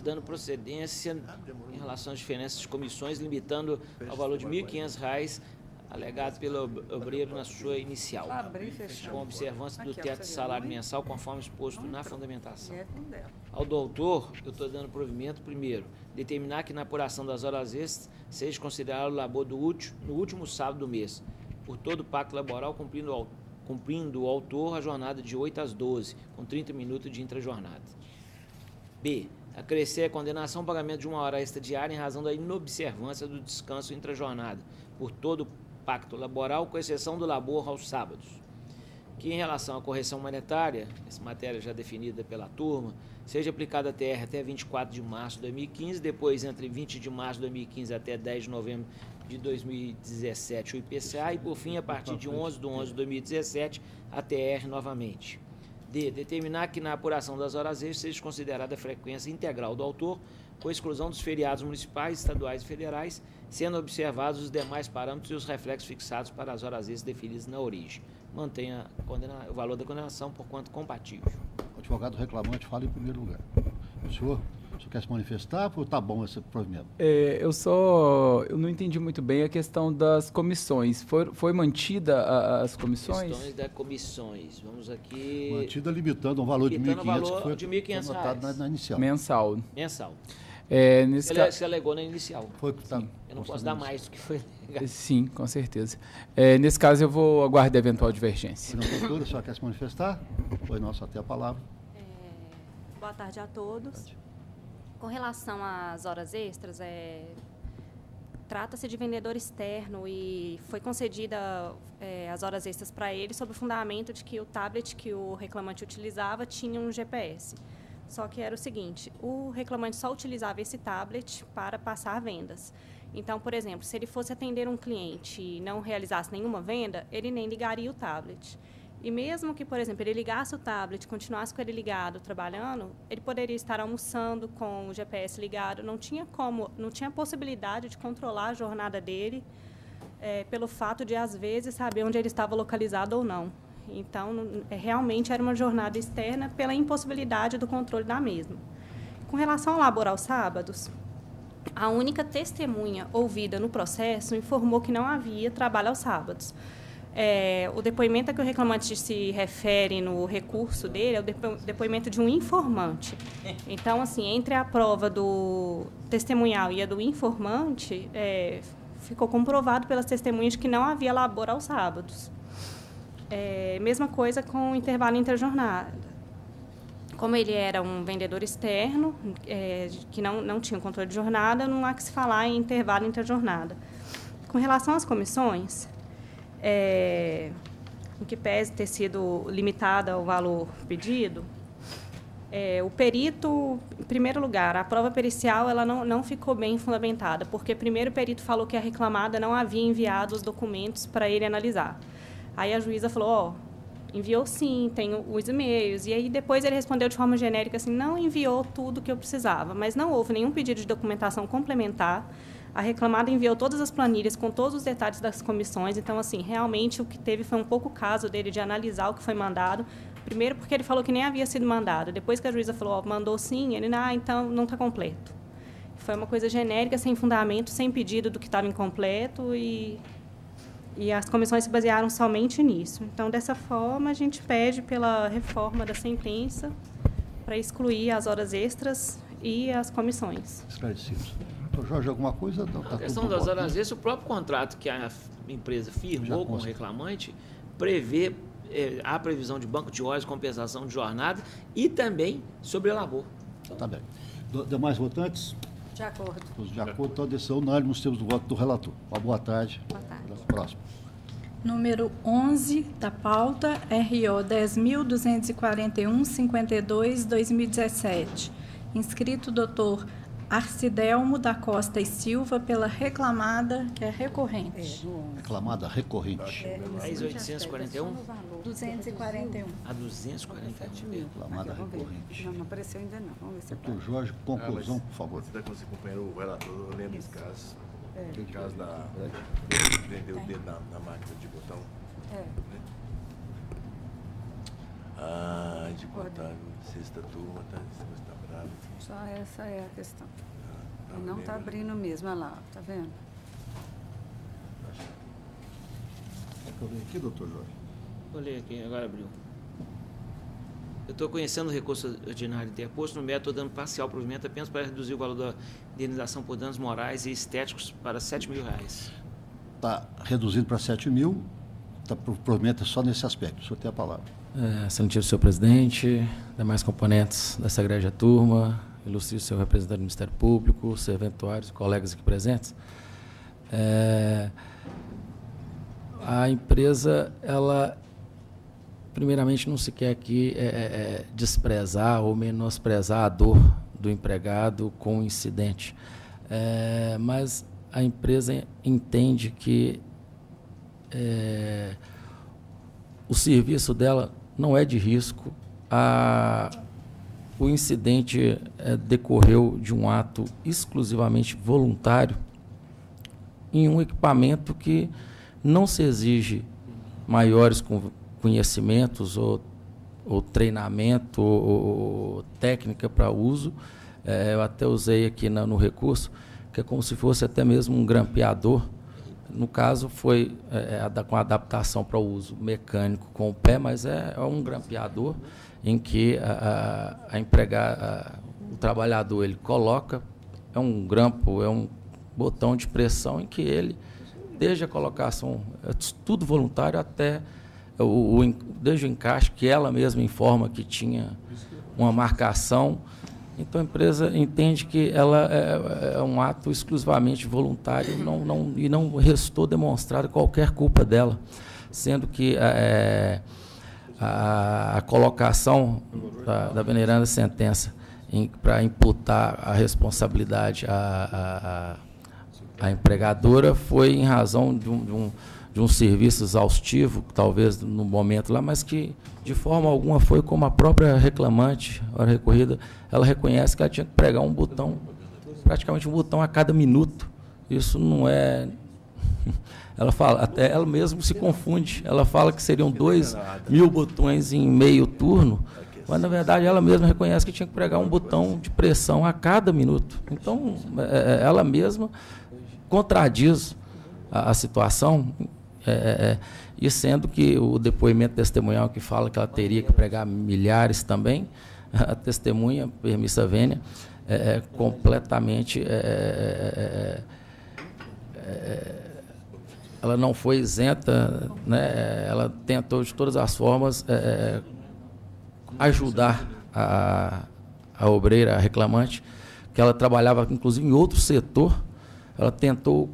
dando procedência em relação às diferenças de comissões, limitando ao valor de R$ 1.500, alegado pelo obreiro na sua inicial, com observância do teto de salário mensal, conforme exposto na fundamentação. Ao doutor, eu estou dando provimento, primeiro, determinar que na apuração das horas extras seja considerado o labor no último sábado do mês, por todo o pacto laboral, cumprindo o autor a jornada de 8 às 12, com 30 minutos de intrajornada. B. acrescer a condenação ao pagamento de 1 hora extra diária em razão da inobservância do descanso intrajornada por todo o pacto laboral, com exceção do labor aos sábados. Que, em relação à correção monetária, essa matéria já definida pela turma, seja aplicada a TR até 24 de março de 2015, depois entre 20 de março de 2015 até 10 de novembro de 2017 o IPCA e, por fim, a partir de 11 de 11 de 2017 a TR novamente. D. Determinar que na apuração das horas extras seja considerada a frequência integral do autor, com exclusão dos feriados municipais, estaduais e federais, sendo observados os demais parâmetros e os reflexos fixados para as horas extras definidas na origem. Mantenha o valor da condenação por quanto compatível. O advogado reclamante fala em primeiro lugar. O senhor quer se manifestar ou está bom esse provimento? Eu não entendi muito bem a questão das comissões. Foi mantida as comissões? Questões das comissões. Vamos aqui... Mantida limitando um valor de R$ 1.500 que foi anotado na inicial. Mensal. Mensal. Nesse alegou na inicial. Foi que tá. Eu não posso dar mais do que foi legado. Sim, com certeza. Nesse caso, eu vou aguardar eventual divergência. Doutora, a senhora quer se manifestar? Foi nossa até a palavra. Boa tarde a todos. Com relação às horas extras, trata-se de vendedor externo e foi concedida as horas extras para ele sob o fundamento de que o tablet que o reclamante utilizava tinha um GPS. Só que era o seguinte, o reclamante só utilizava esse tablet para passar vendas. Então, por exemplo, se ele fosse atender um cliente e não realizasse nenhuma venda, ele nem ligaria o tablet. E mesmo que, por exemplo, ele ligasse o tablet, continuasse com ele ligado, trabalhando, ele poderia estar almoçando com o GPS ligado. Não tinha possibilidade de controlar a jornada dele pelo fato de, às vezes, saber onde ele estava localizado ou não. Então, realmente era uma jornada externa pela impossibilidade do controle da mesma. Com relação ao labor aos sábados, a única testemunha ouvida no processo informou que não havia trabalho aos sábados. O depoimento a que o reclamante se refere no recurso dele é o depoimento de um informante. Então, assim, entre a prova do testemunhal e a do informante, ficou comprovado pelas testemunhas que não havia labor aos sábados. Mesma coisa com o intervalo interjornada. Como ele era um vendedor externo, que não tinha controle de jornada, não há que se falar em intervalo interjornada. Com relação às comissões, em que pese ter sido limitada ao valor pedido, o perito, em primeiro lugar, a prova pericial ela não ficou bem fundamentada, porque primeiro o perito falou que a reclamada não havia enviado os documentos para ele analisar. Aí a juíza falou, enviou sim, tem os e-mails. E aí depois ele respondeu de forma genérica assim, não enviou tudo que eu precisava, mas não houve nenhum pedido de documentação complementar. A reclamada enviou todas as planilhas com todos os detalhes das comissões. Então, assim, realmente o que teve foi um pouco caso dele de analisar o que foi mandado. Primeiro porque ele falou que nem havia sido mandado. Depois que a juíza falou, mandou sim, ele, então não está completo. Foi uma coisa genérica, sem fundamento, sem pedido do que estava incompleto e as comissões se basearam somente nisso. Então, dessa forma, a gente pede pela reforma da sentença para excluir as horas extras e as comissões. Esclarecidos. Doutor Jorge, alguma coisa? A questão das horas extras, o próprio contrato que a empresa firmou com o reclamante prevê a previsão de banco de horas, compensação de jornada e também sobrelabor. Tá bem. Demais votantes? De acordo. Todos de acordo, então a decisão unânime nos termos do voto do relator. Uma boa tarde. Boa tarde. Próximo. Número 11 da pauta, RO 10.241-52-2017. Inscrito Dr. Arcidelmo da Costa e Silva pela reclamada, que é recorrente. Reclamada recorrente. 10.841? 241. A 241. Reclamada recorrente. Não apareceu ainda não. Vamos ver se Doutor Jorge, conclusão, por favor. Você está com esse companheiro, o relator, eu lembro desse caso. O caso da... prendeu o dedo na máquina de botão. De botar sexta turma, tá bravo. Só essa é a questão. Não está abrindo mesmo, olha lá, tá vendo? Quer que eu leia aqui, doutor Jorge? Vou ler aqui, agora abriu. Eu estou conhecendo o recurso ordinário interposto no método dando parcial provimento apenas para reduzir o valor da indenização por danos morais e estéticos para R$ 7.000. Está reduzido para 7 mil, está provimento só nesse aspecto. O senhor tem a palavra. Excelentíssimo senhor presidente, demais componentes dessa egrégia turma ilustríssimo representante do Ministério Público, serventuários, colegas aqui presentes. A empresa, ela, primeiramente, não se quer aqui desprezar ou menosprezar a dor do empregado com o incidente, mas a empresa entende que o serviço dela não é de risco. O incidente decorreu de um ato exclusivamente voluntário em um equipamento que não se exige maiores conhecimentos ou treinamento ou técnica para uso. Eu até usei aqui no recurso, que é como se fosse até mesmo um grampeador. No caso, foi com adaptação para o uso mecânico com o pé, mas é um grampeador em que o trabalhador ele coloca, é um grampo, é um botão de pressão em que ele, desde a colocação, tudo voluntário, até desde o encaixe, que ela mesma informa que tinha uma marcação. Então, a empresa entende que ela é um ato exclusivamente voluntário e não restou demonstrada qualquer culpa dela, sendo que a colocação da veneranda sentença para imputar a responsabilidade à empregadora foi em razão de um serviço exaustivo, talvez no momento lá, mas que de forma alguma foi como a própria reclamante, a recorrida, ela reconhece que ela tinha que pregar um botão, praticamente um botão a cada minuto. Isso não é... Ela fala, até ela mesma se confunde, ela fala que seriam 2.000 botões em meio turno, mas na verdade ela mesma reconhece que tinha que pregar um botão de pressão a cada minuto. Então, ela mesma contradiz a situação, e sendo que o depoimento testemunhal que fala que ela teria que pregar milhares também, a testemunha, permissa vênia, completamente... ela não foi isenta, né? Ela tentou de todas as formas ajudar a obreira, a reclamante, que ela trabalhava inclusive em outro setor. Ela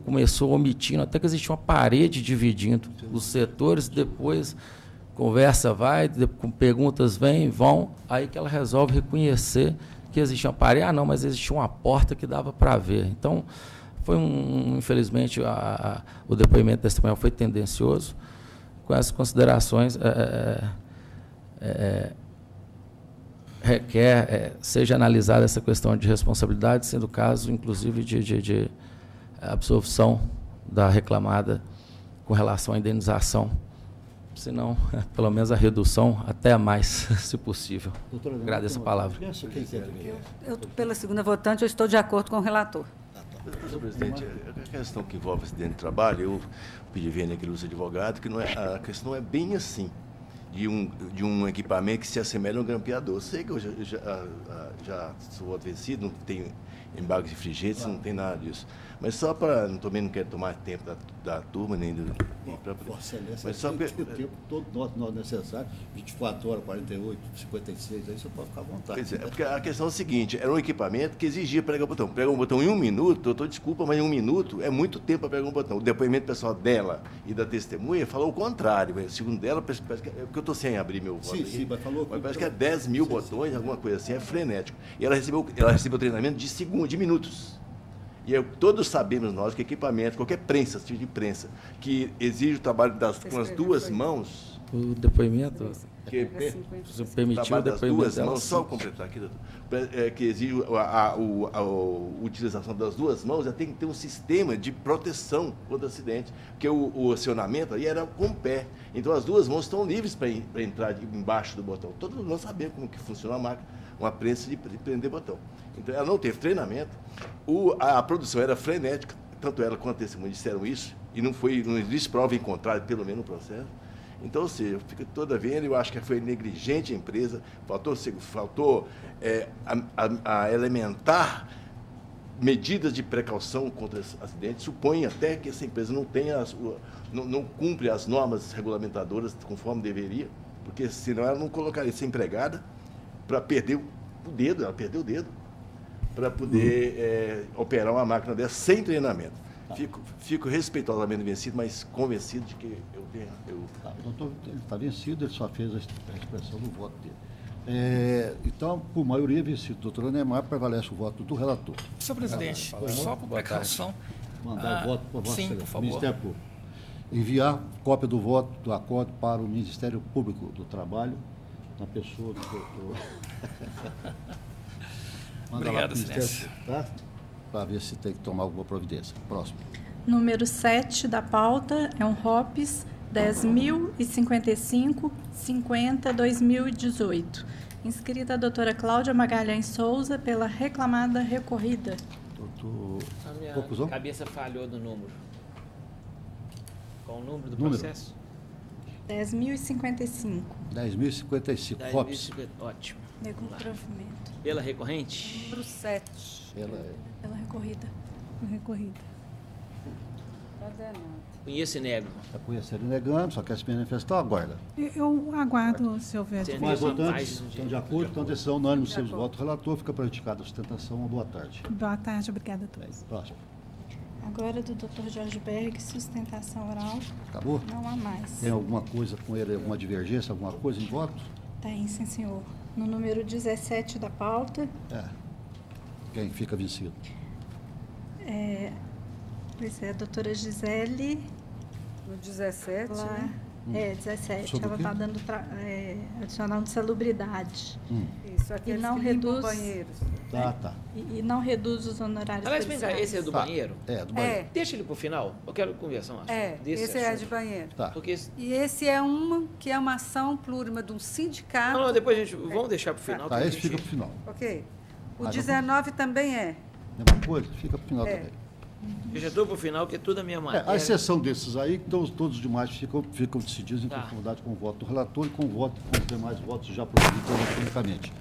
começou omitindo, até que existia uma parede dividindo os setores, depois conversa vai, perguntas vêm, vão, aí que ela resolve reconhecer que existia uma parede. Não, mas existia uma porta que dava para ver. Então, infelizmente, o depoimento testemunhal foi tendencioso. Com essas considerações, requer seja analisada essa questão de responsabilidade, sendo o caso, inclusive, de absolvição da reclamada com relação à indenização, se não, pelo menos a redução até a mais, se possível. Agradeço a palavra. Pela segunda votante, eu estou de acordo com o relator. Senhor presidente, a questão que envolve acidente de trabalho, eu pedi vênia aqui dos advogados, que a questão não é bem assim, de um equipamento que se assemelha a um grampeador. Sei que eu já sou vencido, não tenho embargo de frigentes, não tem nada disso. Mas só para, também não quero tomar tempo da turma, nem do... Mas só que... o tempo todo nós necessário, 24 horas, 48, 56, aí você pode ficar à vontade. Pois é, porque a questão é a seguinte, era um equipamento que exigia pregar o botão. Pregar um botão em 1 minuto, doutor, desculpa, mas em 1 minuto é muito tempo para pregar um botão. O depoimento pessoal dela e da testemunha falou o contrário. Segundo dela, parece que porque eu estou sem abrir meu voto. Sim, mas falou... Mas parece que é 10.000 botões, alguma coisa assim, é frenético. E ela recebeu treinamento de minutos. E todos sabemos nós que equipamento, qualquer prensa, tipo de prensa, que exige o trabalho com as duas mãos... O depoimento... Que permitiu o das depoimento duas dela, mãos, só completar aqui, doutor, que exige a utilização das duas mãos, já tem que ter um sistema de proteção contra acidente, porque o acionamento aí era com o pé. Então, as duas mãos estão livres para entrar embaixo do botão. Todos nós sabemos como que funciona a máquina, uma prensa de prender botão. Então, ela não teve treinamento, a produção era frenética, tanto ela quanto a testemunha disseram isso, e não existe prova em contrário, pelo menos no processo. Então, ou seja, fica toda vendo, eu acho que foi negligente a empresa, faltou a elementar medidas de precaução contra esse acidente. Supõe até que essa empresa não cumpre as normas regulamentadoras conforme deveria, porque senão ela não colocaria essa empregada para perder o dedo, ela perdeu o dedo. para poder operar uma máquina dessa sem treinamento. Fico respeitosamente vencido, mas convencido de que eu tenho... O doutor está vencido, ele só fez a expressão do voto dele. Então, por maioria vencido, doutor Anemar, prevalece o voto do relator. Senhor presidente, só por precaução... Mandar o voto para o vosso sim, por favor. Ministério Público. Enviar cópia do voto do acordo para o Ministério Público do Trabalho, na pessoa do doutor. Obrigado, excelência. Tá? Para ver se tem que tomar alguma providência. Próximo. Número 7 da pauta é um ROPS 10.055-50-2018. Inscrita a doutora Cláudia Magalhães Souza pela reclamada recorrida. A minha cabeça falhou do número. Qual o número do processo? 10.055. 10.055. ROPS. Ótimo. Provimento. Pela recorrente? Número 7. Pela recorrida. Recorrida. Conheço e nego. Está conhecendo e negando, só quer se manifestar, aguarda. Eu aguardo, se houver. Mais votantes estão de acordo, então decisão unânime dos seus votos. O relator fica praticada a sustentação. Uma boa tarde. Boa tarde, obrigada a todos. Próximo. Agora do Dr. Jorge Berg, sustentação oral. Acabou? Não há mais. Tem alguma coisa com ele, alguma divergência, alguma coisa em voto? Tem, sim, senhor. No número 17 da pauta. Quem fica vencido? Pois é, a doutora Gisele. No 17, lá, né? 17. Sobre ela está dando adicional de salubridade. Isso, aqui não reduz banheiros. Tá. E não reduz os honorários. Aliás, esse é do banheiro? Do banheiro. Deixa ele para o final. Eu quero conversar mais. Esse é de banheiro. Tá. Porque E esse é uma ação plurima de um sindicato. Não, depois a gente... Vamos deixar para o final. Tá, esse fica para o final. Ok. O 19 também é. Mesma coisa? Fica para o final também. Eu já estou para o final, porque é tudo a minha matéria. A exceção desses aí, então, todos os demais ficam decididos em conformidade com o voto do relator e com os demais votos já providos eletronicamente.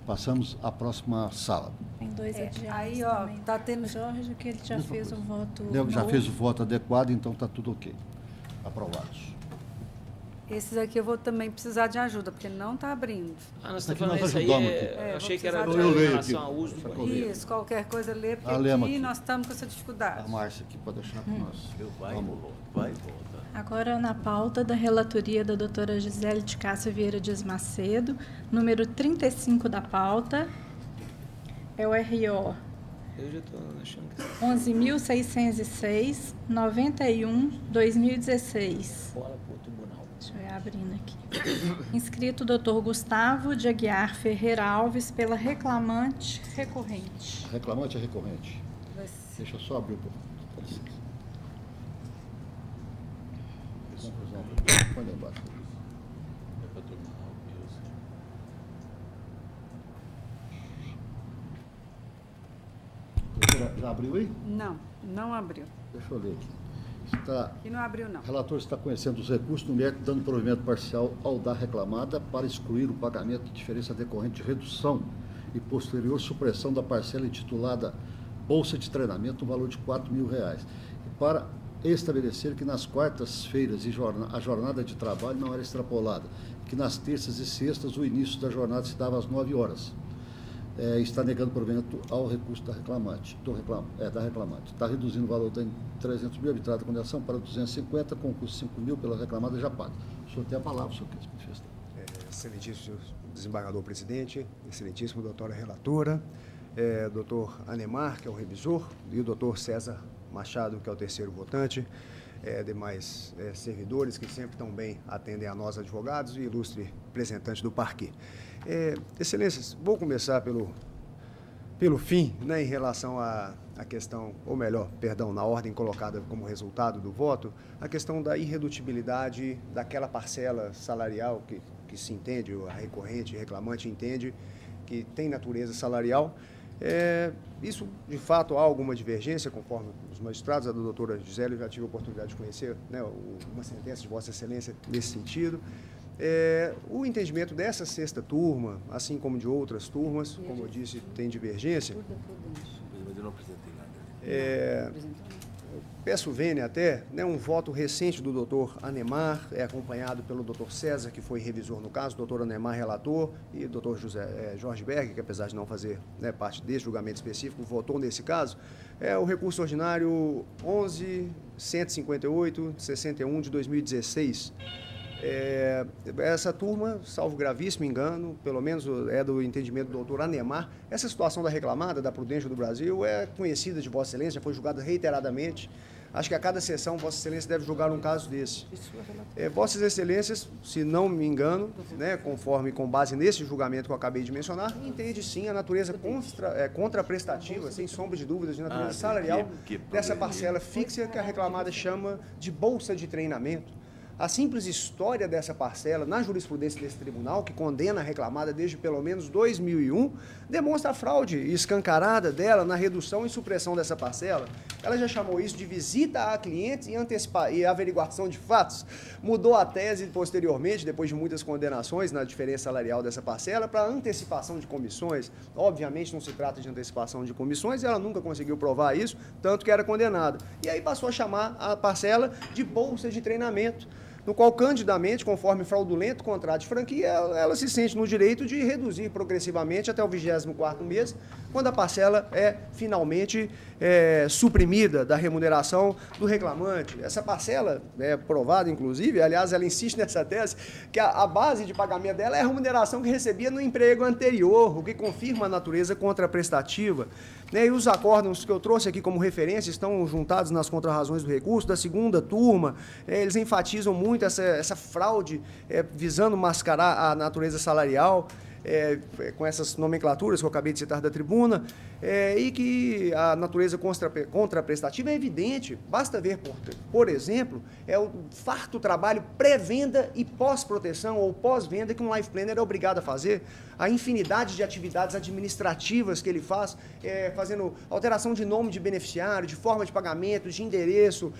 Passamos à próxima sala. Tem dois adiados. Aí, ó, tá tendo. Jorge, que ele já fez o voto. Já fez o voto adequado, então está tudo ok. Aprovados. Esses aqui eu vou também precisar de ajuda, porque não está abrindo. Nós estamos falando isso aí, eu achei que era em relação ao uso do banheiro. Isso, qualquer coisa lê, porque aqui nós estamos com essa dificuldade. A Márcia aqui pode deixar com nós. Vai e volta. Agora na pauta da relatoria da doutora Gisele de Cássia Vieira Dias Macedo, número 35 da pauta, é o RO Eu já estou achando que... 11.606-91-2016. Bora pro tribunal. Deixa eu ir abrindo aqui. Inscrito o Dr. Gustavo de Aguiar Ferreira Alves pela reclamante recorrente. Reclamante é recorrente. Deixa eu só abrir um pouco. Põe lá embaixo. Já abriu aí? Não abriu. Deixa eu ler aqui. E não abriu, não. O relator está conhecendo os recursos no mérito, dando provimento parcial ao da reclamada para excluir o pagamento de diferença decorrente de redução e posterior supressão da parcela intitulada Bolsa de Treinamento, no valor de R$4.000. E para estabelecer que nas quartas-feiras a jornada de trabalho não era extrapolada, que nas terças e sextas o início da jornada se dava às 9 horas. Está negando provimento ao recurso da reclamante. Da reclamante. Está reduzindo o valor de 300 mil, arbitrada a condenação para 250, concurso 5 mil pela reclamada já paga. O senhor tem a palavra, o senhor quer se manifestar. Excelentíssimo desembargador presidente, excelentíssimo doutora relatora, doutor Anemar, que é o revisor, e o doutor César Machado, que é o terceiro votante, demais servidores que sempre tão bem atendem a nós advogados e ilustre representante do parquê. Excelências, vou começar pelo fim, né, em relação à questão, ou melhor, perdão, na ordem colocada como resultado do voto, a questão da irredutibilidade daquela parcela salarial que se entende, a recorrente, reclamante entende, que tem natureza salarial. Isso, de fato, há alguma divergência, conforme os magistrados, a da doutora Gisele, eu já tive a oportunidade de conhecer, né, uma sentença de Vossa Excelência nesse sentido. O entendimento dessa sexta turma, assim como de outras turmas, como eu disse, tem divergência. peço vênia até, né, um voto recente do doutor Anemar, acompanhado pelo doutor César, que foi revisor no caso, doutor Anemar relator, e o doutor Jorge Berg, que apesar de não fazer, né, parte desse julgamento específico, votou nesse caso, o recurso ordinário 11.158/61 de 2016. Essa turma, salvo gravíssimo engano, pelo menos é do entendimento do doutor Anemar, essa situação da reclamada da Prudential do Brasil é conhecida de Vossa Excelência, já foi julgada reiteradamente. Acho que a cada sessão Vossa Excelência deve julgar um caso desse. Vossas Excelências, se não me engano, né, com base nesse julgamento que eu acabei de mencionar, entende sim a natureza contraprestativa, sem sombra de dúvidas, de natureza salarial dessa parcela fixa que a reclamada chama de bolsa de treinamento. A simples história dessa parcela na jurisprudência desse tribunal, que condena a reclamada desde pelo menos 2001, demonstra a fraude escancarada dela na redução e supressão dessa parcela. Ela já chamou isso de visita a clientes e averiguação de fatos. Mudou a tese posteriormente, depois de muitas condenações na diferença salarial dessa parcela, para antecipação de comissões. Obviamente não se trata de antecipação de comissões, ela nunca conseguiu provar isso, tanto que era condenada. E aí passou a chamar a parcela de bolsa de treinamento, no qual, candidamente, conforme fraudulento contrato de franquia, ela se sente no direito de reduzir progressivamente até o 24º mês, quando a parcela é finalmente suprimida da remuneração do reclamante. Essa parcela é provada, inclusive, aliás, ela insiste nessa tese, que a base de pagamento dela é a remuneração que recebia no emprego anterior, o que confirma a natureza contraprestativa. E os acórdãos que eu trouxe aqui como referência estão juntados nas contrarrazões do recurso da segunda turma. Eles enfatizam muito essa fraude visando mascarar a natureza salarial, com essas nomenclaturas que eu acabei de citar da tribuna, e que a natureza contraprestativa é evidente. Basta ver, por exemplo, o farto trabalho pré-venda e pós-proteção ou pós-venda que um life planner é obrigado a fazer, a infinidade de atividades administrativas que ele faz, fazendo alteração de nome de beneficiário, de forma de pagamento, de endereço,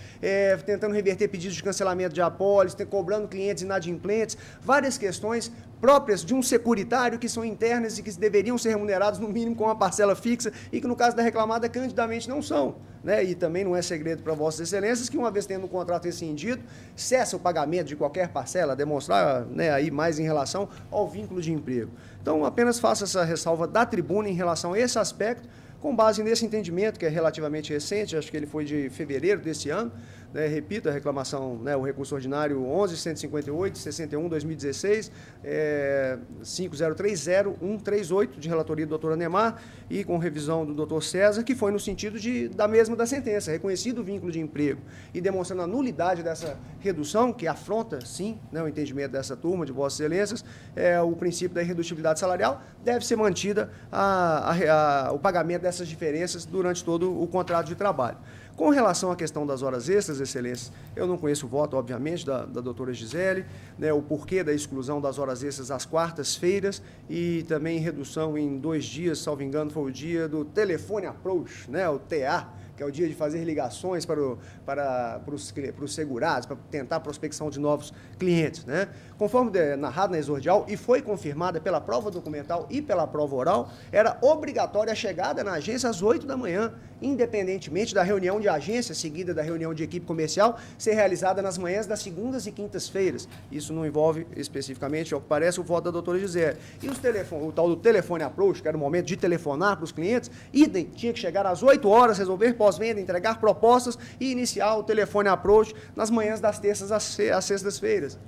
tentando reverter pedidos de cancelamento de apólice, cobrando clientes inadimplentes, várias questões próprias de um securitário que são internas e que deveriam ser remunerados no mínimo com uma parcela fixa e que no caso da reclamada candidamente não são. E também não é segredo para Vossas Excelências que, uma vez tendo um contrato rescindido, cessa o pagamento de qualquer parcela, demonstrar aí mais em relação ao vínculo de emprego. Então, apenas faço essa ressalva da tribuna em relação a esse aspecto, com base nesse entendimento, que é relativamente recente, acho que ele foi de fevereiro desse ano, repito, a reclamação, o recurso ordinário 11.158/61/2016, 5030138, de relatoria do doutor Anemar, e com revisão do doutor César, que foi no sentido da mesma da sentença, reconhecido o vínculo de emprego e demonstrando a nulidade dessa redução, que afronta, sim, o entendimento dessa turma de Vossas Excelências, o princípio da irredutibilidade salarial, deve ser mantida o pagamento dessas diferenças durante todo o contrato de trabalho. Com relação à questão das horas extras, Excelências, eu não conheço o voto, obviamente, da doutora Gisele, o porquê da exclusão das horas extras às quartas-feiras e também redução em 2 dias, salvo engano, foi o dia do telefone approach, o TA, que é o dia de fazer ligações para os segurados, para tentar a prospecção de novos clientes. Conforme narrado na exordial, e foi confirmada pela prova documental e pela prova oral, era obrigatória a chegada na agência às 8 da manhã, independentemente da reunião de agência, seguida da reunião de equipe comercial, ser realizada nas manhãs das segundas e quintas-feiras. Isso não envolve especificamente, ao que parece, o voto da doutora Gisele. E o tal do telefone approach, que era o momento de telefonar para os clientes, idem, tinha que chegar às 8 horas, resolver pós-venda, entregar propostas e iniciar o telefone approach nas manhãs das terças às sextas-feiras.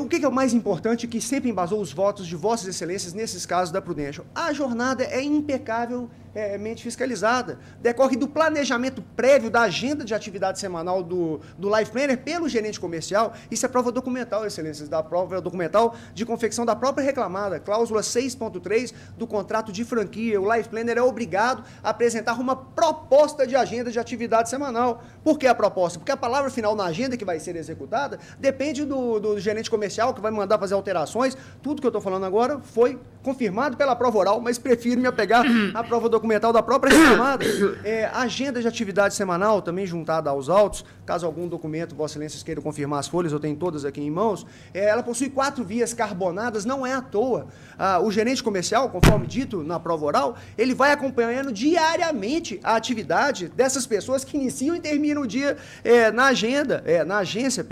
O que é o mais importante que sempre embasou os votos de Vossas Excelências nesses casos da Prudential? A jornada é impecavelmente fiscalizada. Decorre do planejamento prévio da agenda de atividade semanal do Life Planner pelo gerente comercial. Isso é prova documental, Excelências, da prova documental de confecção da própria reclamada, cláusula 6.3 do contrato de franquia. O Life Planner é obrigado a apresentar uma proposta de agenda de atividade semanal. Por que a proposta? Porque a palavra final na agenda que vai ser executada depende do gerente comercial que vai mandar fazer alterações. Tudo que eu estou falando agora foi confirmado pela prova oral, mas prefiro me apegar à prova documental da própria reclamada. A agenda de atividade semanal, também juntada aos autos, caso algum documento, Vossa Excelência, queira confirmar as folhas, eu tenho todas aqui em mãos, ela possui 4 vias carbonadas, não é à toa. O gerente comercial, conforme dito na prova oral, ele vai acompanhando diariamente a atividade dessas pessoas que iniciam e terminam o dia na agência,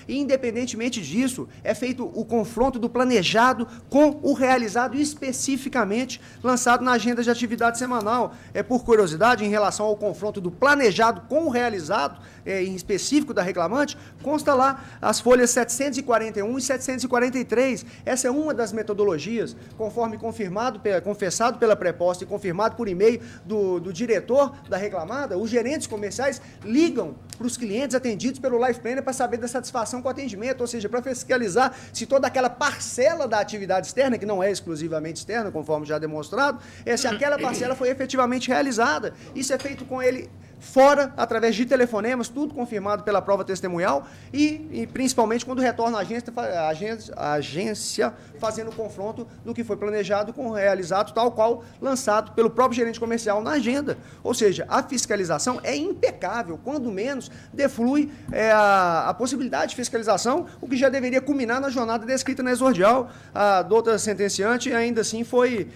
e independentemente disso, é feito o confronto do planejado com o realizado especificamente lançado na agenda de atividade semanal. Por curiosidade, em relação ao confronto do planejado com o realizado, em específico da reclamante, consta lá as folhas 741 e 743. Essa é uma das metodologias, conforme confessado pela preposta e confirmado por e-mail do diretor da reclamada. Os gerentes comerciais ligam para os clientes atendidos pelo Life Planner para saber da satisfação com o atendimento, ou seja, para fiscalizar se toda aquela parcela da atividade externa, que não é exclusivamente externa, conforme já demonstrado, se aquela parcela foi efetivamente realizada. Isso é feito com ele fora, através de telefonemas, tudo confirmado pela prova testemunhal e principalmente quando retorna a agência fazendo o confronto do que foi planejado com o realizado, tal qual lançado pelo próprio gerente comercial na agenda. Ou seja, a fiscalização é impecável, quando menos deflui a possibilidade de fiscalização, o que já deveria culminar na jornada descrita na exordial. A doutora sentenciante ainda assim foi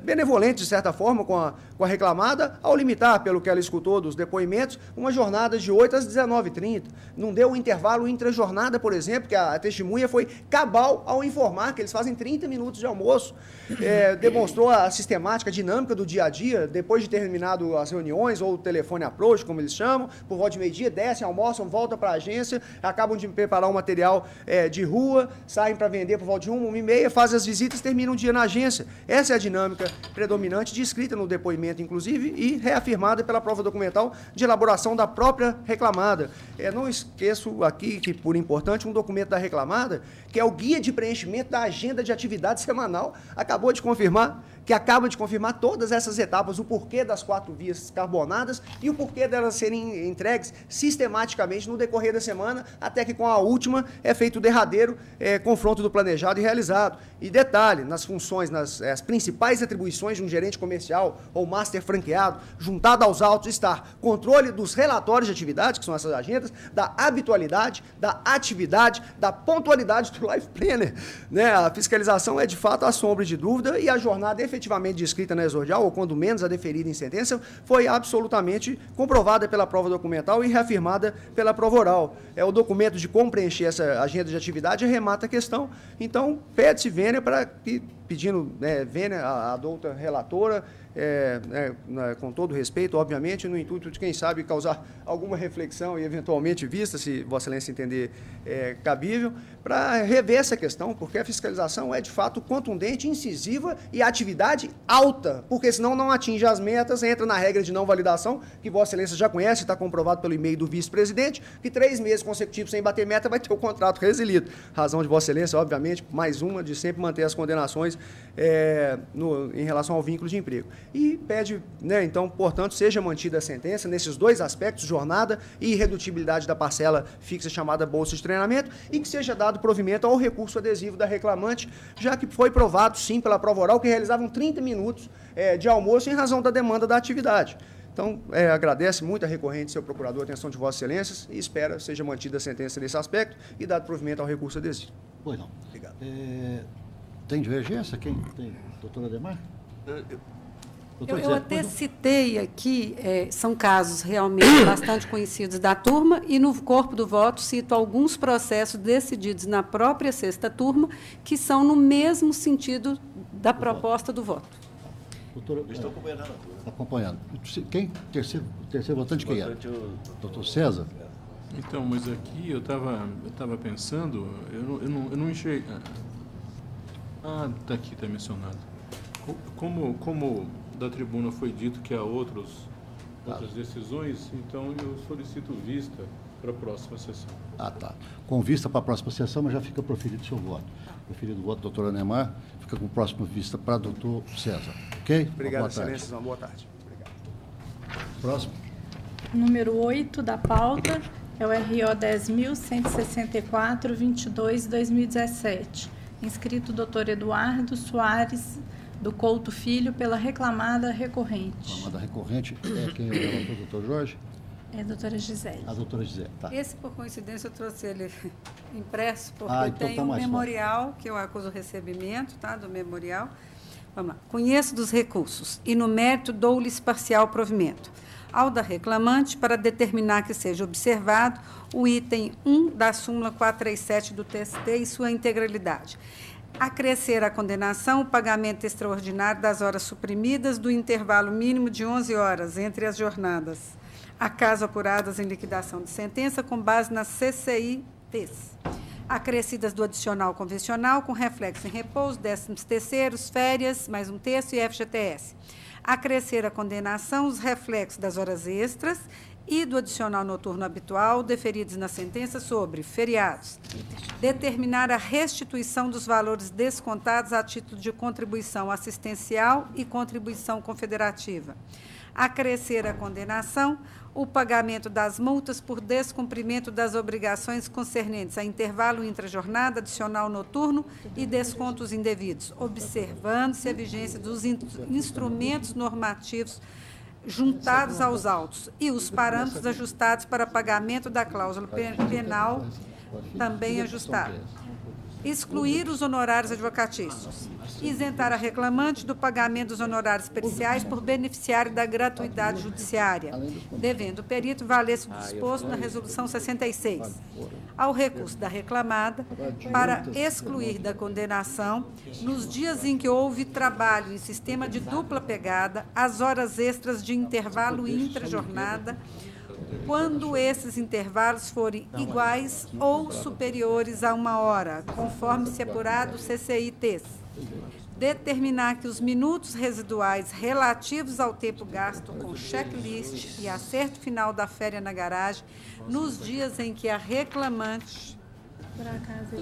benevolente, de certa forma, com a reclamada, ao limitar, pelo que ela escutou dos depoimentos, uma jornada de 8 às 19h30. Não deu um intervalo intra-jornada, por exemplo, que a testemunha foi cabal ao informar que eles fazem 30 minutos de almoço. Demonstrou a sistemática, a dinâmica do dia a dia, depois de terminado as reuniões, ou o telefone approach, como eles chamam, por volta de meio-dia, descem, almoçam, voltam para a agência, acabam de preparar um material de rua, saem para vender por volta de 1h30, fazem as visitas, terminam o dia na agência. Essa é a dinâmica predominante, descrita no depoimento, inclusive, e reafirmada pela prova documental de elaboração da própria reclamada. Não esqueço aqui que, por importante, um documento da reclamada, que é o guia de preenchimento da agenda de atividade semanal, acaba de confirmar todas essas etapas, o porquê das 4 vias carbonadas e o porquê delas serem entregues sistematicamente no decorrer da semana, até que com a última é feito o derradeiro confronto do planejado e realizado. E detalhe, nas funções, as principais atribuições de um gerente comercial ou master franqueado, juntado aos autos, está controle dos relatórios de atividade, que são essas agendas, da habitualidade, da atividade, da pontualidade do Life Planner. A fiscalização é, de fato, a sombra de dúvida, e a jornada efetivamente descrita na exordial, ou quando menos a deferida em sentença, foi absolutamente comprovada pela prova documental e reafirmada pela prova oral. O documento de como preencher essa agenda de atividade remata a questão. Então, pede-se vênia para que, pedindo vênia à douta relatora, com todo respeito, obviamente, no intuito de, quem sabe, causar alguma reflexão e, eventualmente, vista, se Vossa Excelência entender cabível, para rever essa questão, porque a fiscalização é, de fato, contundente, incisiva e atividade alta, porque senão não atinge as metas, entra na regra de não validação, que Vossa Excelência já conhece, está comprovado pelo e-mail do vice-presidente, que 3 meses consecutivos sem bater meta vai ter o contrato resilido. Razão de Vossa Excelência, obviamente, mais uma, de sempre manter as condenações em relação ao vínculo de emprego. E pede, então, portanto, seja mantida a sentença nesses 2 aspectos, jornada e irredutibilidade da parcela fixa chamada bolsa de treinamento, e que seja dado provimento ao recurso adesivo da reclamante, já que foi provado, sim, pela prova oral, que realizavam 30 minutos de almoço em razão da demanda da atividade. Então, agradece muito a recorrente, seu procurador, a atenção de Vossas Excelências, e espera seja mantida a sentença nesse aspecto e dado provimento ao recurso adesivo. Pois não. Obrigado. Tem divergência? Quem tem? Doutora Ademar? Eu até citei aqui, são casos realmente bastante conhecidos da turma, e no corpo do voto cito alguns processos decididos na própria 6ª turma, que são no mesmo sentido da proposta do voto. Doutora, estou acompanhando. Acompanhando. Quem? Terceiro votante, quem é? Doutor César? Então, mas aqui eu estava pensando, eu não enxerguei. Está aqui, está mencionado. Como da tribuna foi dito que há outras decisões, então eu solicito vista para a próxima sessão. Tá. Com vista para a próxima sessão, mas já fica proferido o seu voto. Proferido o voto do doutor Anemar, fica com próxima vista para o doutor César. Ok? Obrigado, Excelências. Uma boa tarde. Obrigado. Próximo. Número 8 da pauta é o RO 10.164, 22/2017. Inscrito o doutor Eduardo Soares do Couto Filho pela reclamada recorrente. Reclamada recorrente é quem é o relator, doutor Jorge? É a doutora Gisele. A doutora Gisele, tá. Esse, por coincidência, eu trouxe ele impresso, porque então tem tá um mais memorial, que eu acuso o recebimento, tá, do memorial. Vamos lá. Conheço dos recursos e, no mérito, dou-lhes parcial provimento. Ao da reclamante, para determinar que seja observado o item 1 da súmula 437 do TST e sua integralidade. Acrescer à condenação o pagamento extraordinário das horas suprimidas do intervalo mínimo de 11 horas entre as jornadas, acaso apuradas em liquidação de sentença com base nas CCI-Ts, acrescidas do adicional convencional com reflexo em repouso, 13º, férias, mais um terço e FGTS. Acrescer à condenação os reflexos das horas extras e do adicional noturno habitual deferidos na sentença sobre feriados. Determinar a restituição dos valores descontados a título de contribuição assistencial e contribuição confederativa. Acrescer à condenação o pagamento das multas por descumprimento das obrigações concernentes a intervalo intrajornada, adicional noturno e descontos indevidos, observando-se a vigência dos instrumentos normativos juntados aos autos e os parâmetros ajustados para pagamento da cláusula penal também ajustado. Excluir os honorários advocatícios. Isentar a reclamante do pagamento dos honorários periciais por beneficiário da gratuidade judiciária, devendo o perito valer-se do disposto na resolução 66. Ao recurso da reclamada, para excluir da condenação, nos dias em que houve trabalho em sistema de dupla pegada, as horas extras de intervalo intrajornada, quando esses intervalos forem iguais ou superiores a 1 hora, conforme se apurado o CCI-Ts. Determinar que os minutos residuais relativos ao tempo gasto com checklist e acerto final da férias na garagem, nos dias em que a reclamante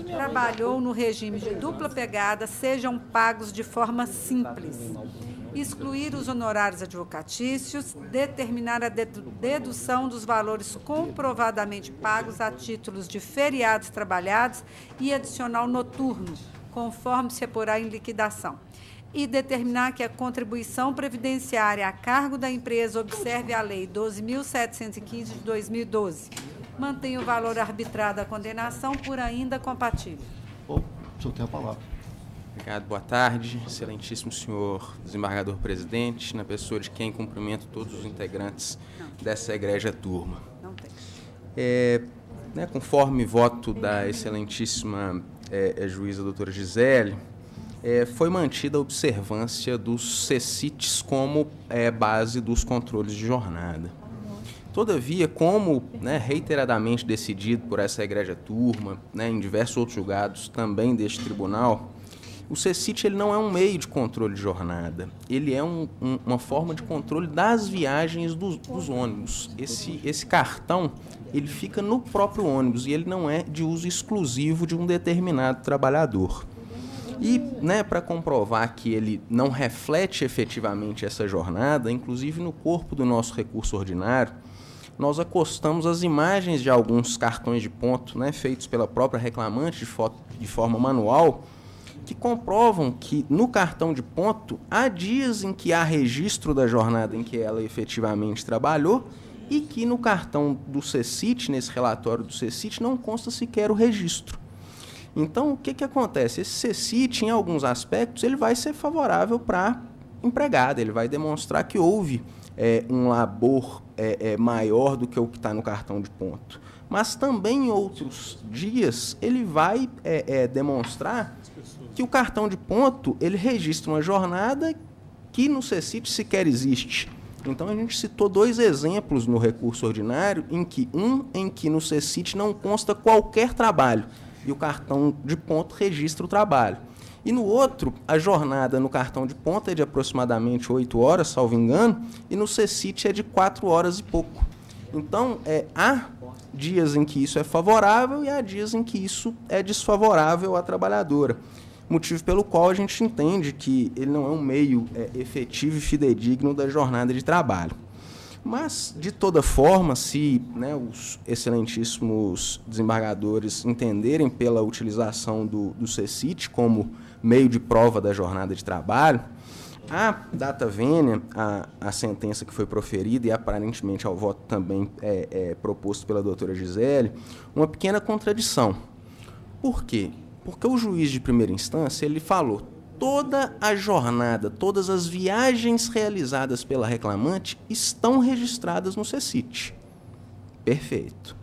trabalhou no regime de dupla pegada, sejam pagos de forma simples. Excluir os honorários advocatícios, determinar a dedução dos valores comprovadamente pagos a títulos de feriados trabalhados e adicional noturno, conforme se apurar em liquidação. E determinar que a contribuição previdenciária a cargo da empresa observe a Lei 12.715 de 2012. Mantenha o valor arbitrado à condenação por ainda compatível. Bom, o senhor tem a palavra. Obrigado, boa tarde. Excelentíssimo senhor desembargador presidente, na pessoa de quem cumprimento todos os integrantes dessa egrégia turma. Não tem. Conforme voto da excelentíssima juíza doutora Gisele, foi mantida a observância dos CECITs como base dos controles de jornada. Todavia, como reiteradamente decidido por essa egrégia turma, em diversos outros julgados também deste tribunal, o CECIT ele não é um meio de controle de jornada, ele é uma forma de controle das viagens dos ônibus. Esse cartão ele fica no próprio ônibus e ele não é de uso exclusivo de um determinado trabalhador. E, para comprovar que ele não reflete efetivamente essa jornada, inclusive no corpo do nosso recurso ordinário, nós acostamos as imagens de alguns cartões de ponto, feitos pela própria reclamante de forma manual, que comprovam que no cartão de ponto há dias em que há registro da jornada em que ela efetivamente trabalhou e que no cartão do CECIT, nesse relatório do CECIT, não consta sequer o registro. Então, o que acontece? Esse CECIT, em alguns aspectos, ele vai ser favorável para a empregada, ele vai demonstrar que houve um labor maior do que o que está no cartão de ponto. Mas também em outros dias, ele vai demonstrar que o cartão de ponto ele registra uma jornada que no CECIT sequer existe. Então, a gente citou 2 exemplos no recurso ordinário, em que no CECIT não consta qualquer trabalho, e o cartão de ponto registra o trabalho. E no outro, a jornada no cartão de ponto é de aproximadamente 8 horas, salvo engano, e no CECIT é de 4 horas e pouco. Então, há dias em que isso é favorável e há dias em que isso é desfavorável à trabalhadora. Motivo pelo qual a gente entende que ele não é um meio efetivo e fidedigno da jornada de trabalho. Mas, de toda forma, se, né, os excelentíssimos desembargadores entenderem pela utilização do CECIT como meio de prova da jornada de trabalho, a data vênia, a sentença que foi proferida e aparentemente ao voto também proposto pela doutora Gisele, uma pequena contradição. Por quê? Porque o juiz de primeira instância ele falou toda a jornada, todas as viagens realizadas pela reclamante estão registradas no CECIT. Perfeito.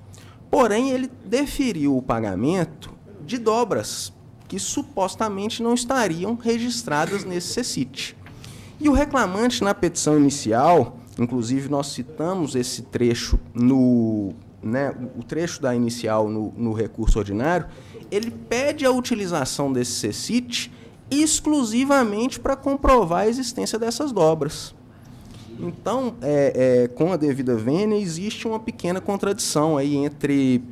Porém, ele deferiu o pagamento de dobras que supostamente não estariam registradas nesse CECIT. E o reclamante, na petição inicial, inclusive nós citamos esse trecho, o trecho da inicial no recurso ordinário, ele pede a utilização desse CECIT exclusivamente para comprovar a existência dessas dobras. Então, com a devida vênia, existe uma pequena contradição aí entre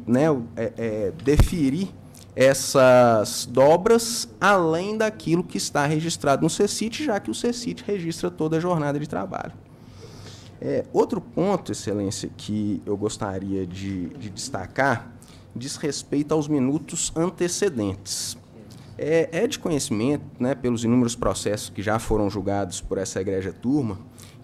deferir essas dobras além daquilo que está registrado no CECIT, já que o CECIT registra toda a jornada de trabalho. Outro ponto, Excelência, que eu gostaria de destacar, diz respeito aos minutos antecedentes. É de conhecimento, né, pelos inúmeros processos que já foram julgados por essa egrégia turma,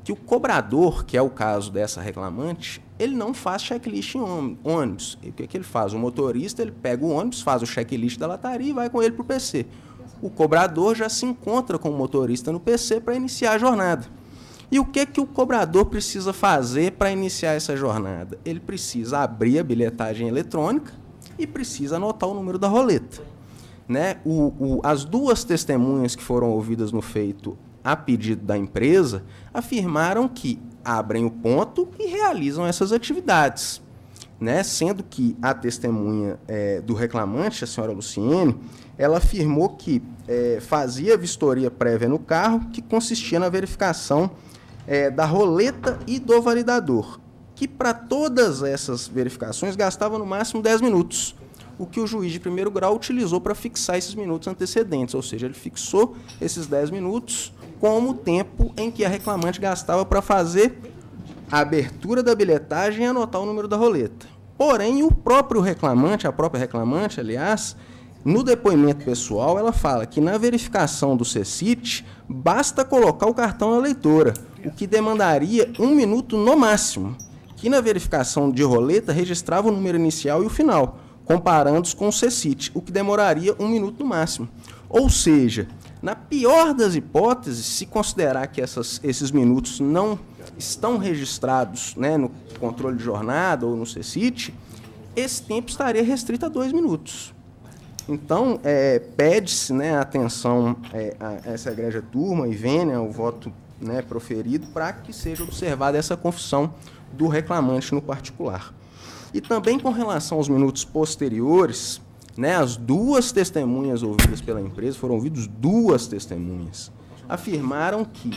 que o cobrador, que é o caso dessa reclamante, ele não faz checklist em ônibus. E o que ele faz? O motorista ele pega o ônibus, faz o checklist da lataria e vai com ele para o PC. O cobrador já se encontra com o motorista no PC para iniciar a jornada. E o que o cobrador precisa fazer para iniciar essa jornada? Ele precisa abrir a bilhetagem eletrônica e precisa anotar o número da roleta. Né? As duas testemunhas que foram ouvidas no feito a pedido da empresa afirmaram que abrem o ponto e realizam essas atividades, né? Sendo que a testemunha do reclamante, a senhora Luciene, ela afirmou que fazia vistoria prévia no carro, que consistia na verificação da roleta e do validador, que para todas essas verificações gastava no máximo 10 minutos, o que o juiz de primeiro grau utilizou para fixar esses minutos antecedentes, ou seja, ele fixou esses 10 minutos como o tempo em que a reclamante gastava para fazer a abertura da bilhetagem e anotar o número da roleta. Porém, a própria reclamante, aliás, no depoimento pessoal, ela fala que na verificação do CECIT, basta colocar o cartão na leitora, o que demandaria 1 minuto no máximo, que na verificação de roleta registrava o número inicial e o final, comparando-os com o CECIT, o que demoraria 1 minuto no máximo. Ou seja, na pior das hipóteses, se considerar que esses minutos não estão registrados, né, no controle de jornada ou no CECIT, esse tempo estaria restrito a 2 minutos. Então, pede-se, né, atenção a essa egrégia turma e vênia ao voto, né, proferido para que seja observada essa confissão do reclamante no particular. E também com relação aos minutos posteriores, né, as duas testemunhas ouvidas pela empresa, foram ouvidas 2 testemunhas, afirmaram que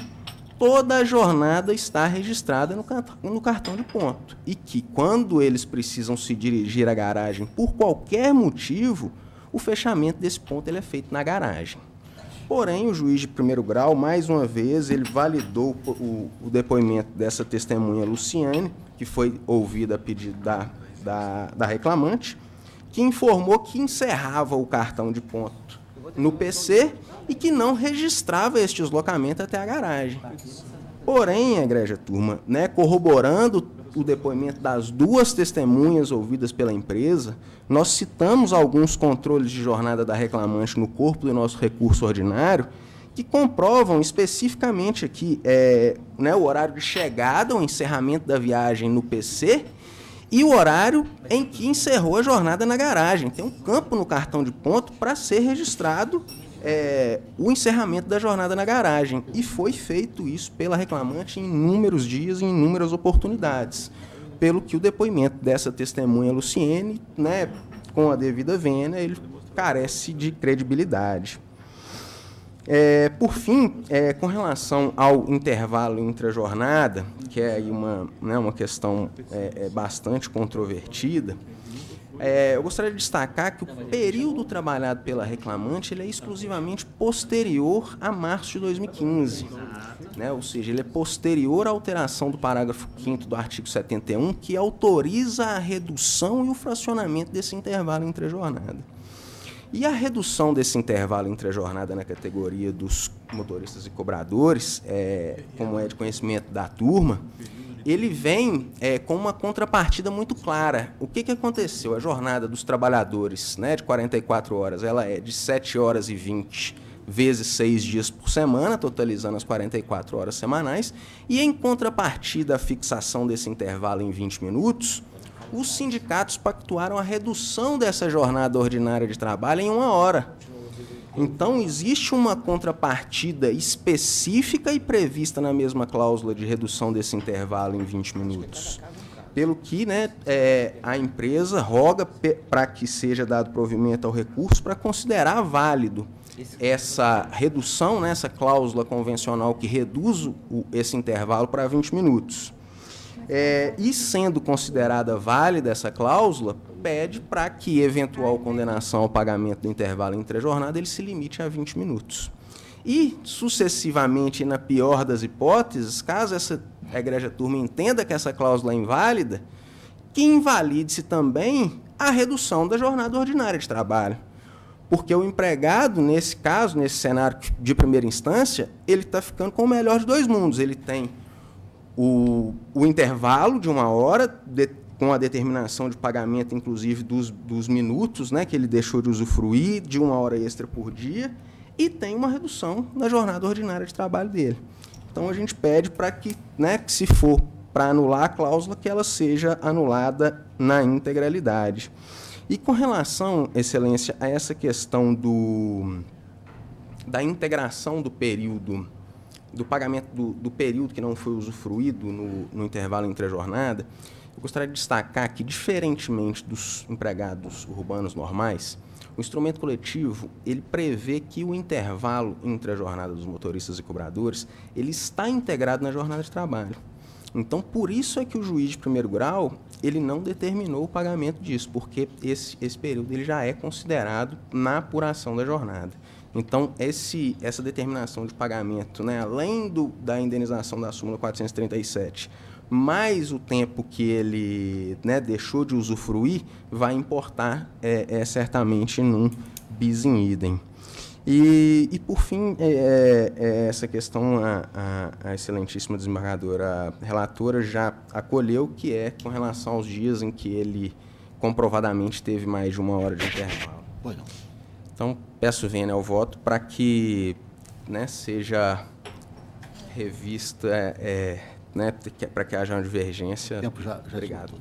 toda a jornada está registrada no cartão de ponto e que, quando eles precisam se dirigir à garagem por qualquer motivo, o fechamento desse ponto ele é feito na garagem. Porém, o juiz de primeiro grau, mais uma vez, ele validou o depoimento dessa testemunha Luciane, que foi ouvida a pedido da reclamante, que informou que encerrava o cartão de ponto no PC e que não registrava este deslocamento até a garagem. Porém, egrégia turma, né, corroborando o depoimento das 2 testemunhas ouvidas pela empresa, nós citamos alguns controles de jornada da reclamante no corpo do nosso recurso ordinário que comprovam especificamente aqui o horário de chegada, o encerramento da viagem no PC e o horário em que encerrou a jornada na garagem. Tem um campo no cartão de ponto para ser registrado o encerramento da jornada na garagem. E foi feito isso pela reclamante em inúmeros dias e em inúmeras oportunidades. Pelo que o depoimento dessa testemunha Luciene, né, com a devida vênia, ele carece de credibilidade. Por fim, com relação ao intervalo entre a jornada, que é aí uma questão bastante controvertida, Eu gostaria de destacar que o período trabalhado pela reclamante ele é exclusivamente posterior a março de 2015. Né? Ou seja, ele é posterior à alteração do parágrafo 5º do artigo 71, que autoriza a redução e o fracionamento desse intervalo entre a jornada. E a redução desse intervalo entre a jornada na categoria dos motoristas e cobradores, como é de conhecimento da turma, ele vem com uma contrapartida muito clara. O que aconteceu? A jornada dos trabalhadores, né, de 44 horas, ela é de 7 horas e 20 vezes 6 dias por semana, totalizando as 44 horas semanais, e em contrapartida à fixação desse intervalo em 20 minutos, os sindicatos pactuaram a redução dessa jornada ordinária de trabalho em 1 hora. Então, existe uma contrapartida específica e prevista na mesma cláusula de redução desse intervalo em 20 minutos. Pelo que, né, a empresa roga para que seja dado provimento ao recurso para considerar válido essa redução, né, essa cláusula convencional que reduz esse intervalo para 20 minutos. E sendo considerada válida essa cláusula, pede para que eventual condenação ao pagamento do intervalo entre a jornada ele se limite a 20 minutos. E, sucessivamente, na pior das hipóteses, caso essa egrégia turma entenda que essa cláusula é inválida, que invalide-se também a redução da jornada ordinária de trabalho. Porque o empregado, nesse caso, nesse cenário de primeira instância, ele está ficando com o melhor de dois mundos. Ele tem o intervalo de 1 hora, com a determinação de pagamento, inclusive, dos minutos, né, que ele deixou de usufruir, de 1 hora extra por dia, e tem uma redução da jornada ordinária de trabalho dele. Então, a gente pede para que, né, que se for para anular a cláusula, que ela seja anulada na integralidade. E com relação, Excelência, a essa questão da integração do período, do pagamento do período que não foi usufruído no intervalo entre a jornada, eu gostaria de destacar que, diferentemente dos empregados urbanos normais, o instrumento coletivo ele prevê que o intervalo entre a jornada dos motoristas e cobradores ele está integrado na jornada de trabalho. Então, por isso é que o juiz de primeiro grau ele não determinou o pagamento disso, porque esse período ele já é considerado na apuração da jornada. Então, essa determinação de pagamento, né, além da indenização da súmula 437, mais o tempo que ele, né, deixou de usufruir, vai importar certamente num bis in idem. E por fim, essa questão a excelentíssima desembargadora relatora já acolheu, que é com relação aos dias em que ele comprovadamente teve mais de 1 hora de intervalo. Pois não. Então, peço vênia ao voto para que, né, seja revista, né, para que haja uma divergência. Tempo já Obrigado.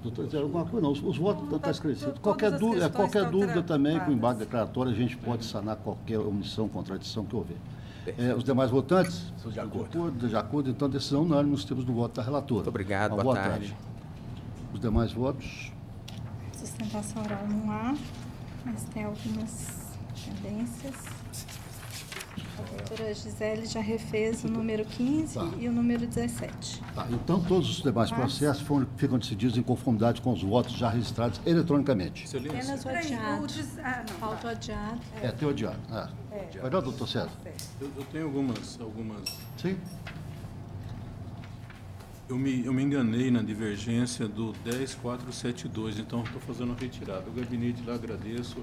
Doutor, alguma coisa não. Os votos estão esclarecidos. Qualquer dúvida também, com o embargo declaratório, a gente pode sanar qualquer omissão, contradição que houver. Os demais votantes? De acordo, então, decisão unânime nos termos do voto da relatora. Muito obrigado, boa tarde. Os demais votos? Sustentação oral não há, mas tem algumas pendências. A doutora Gisele já refez o número 15 e o número 17. Então, todos os demais processos ficam decididos em conformidade com os votos já registrados eletronicamente. Apenas o adiado. Falta o adiado. Tem o adiado. Melhor, doutor César? Eu tenho algumas... Sim. Eu me enganei na divergência do 10472, então estou fazendo a retirada. O gabinete lá agradeço.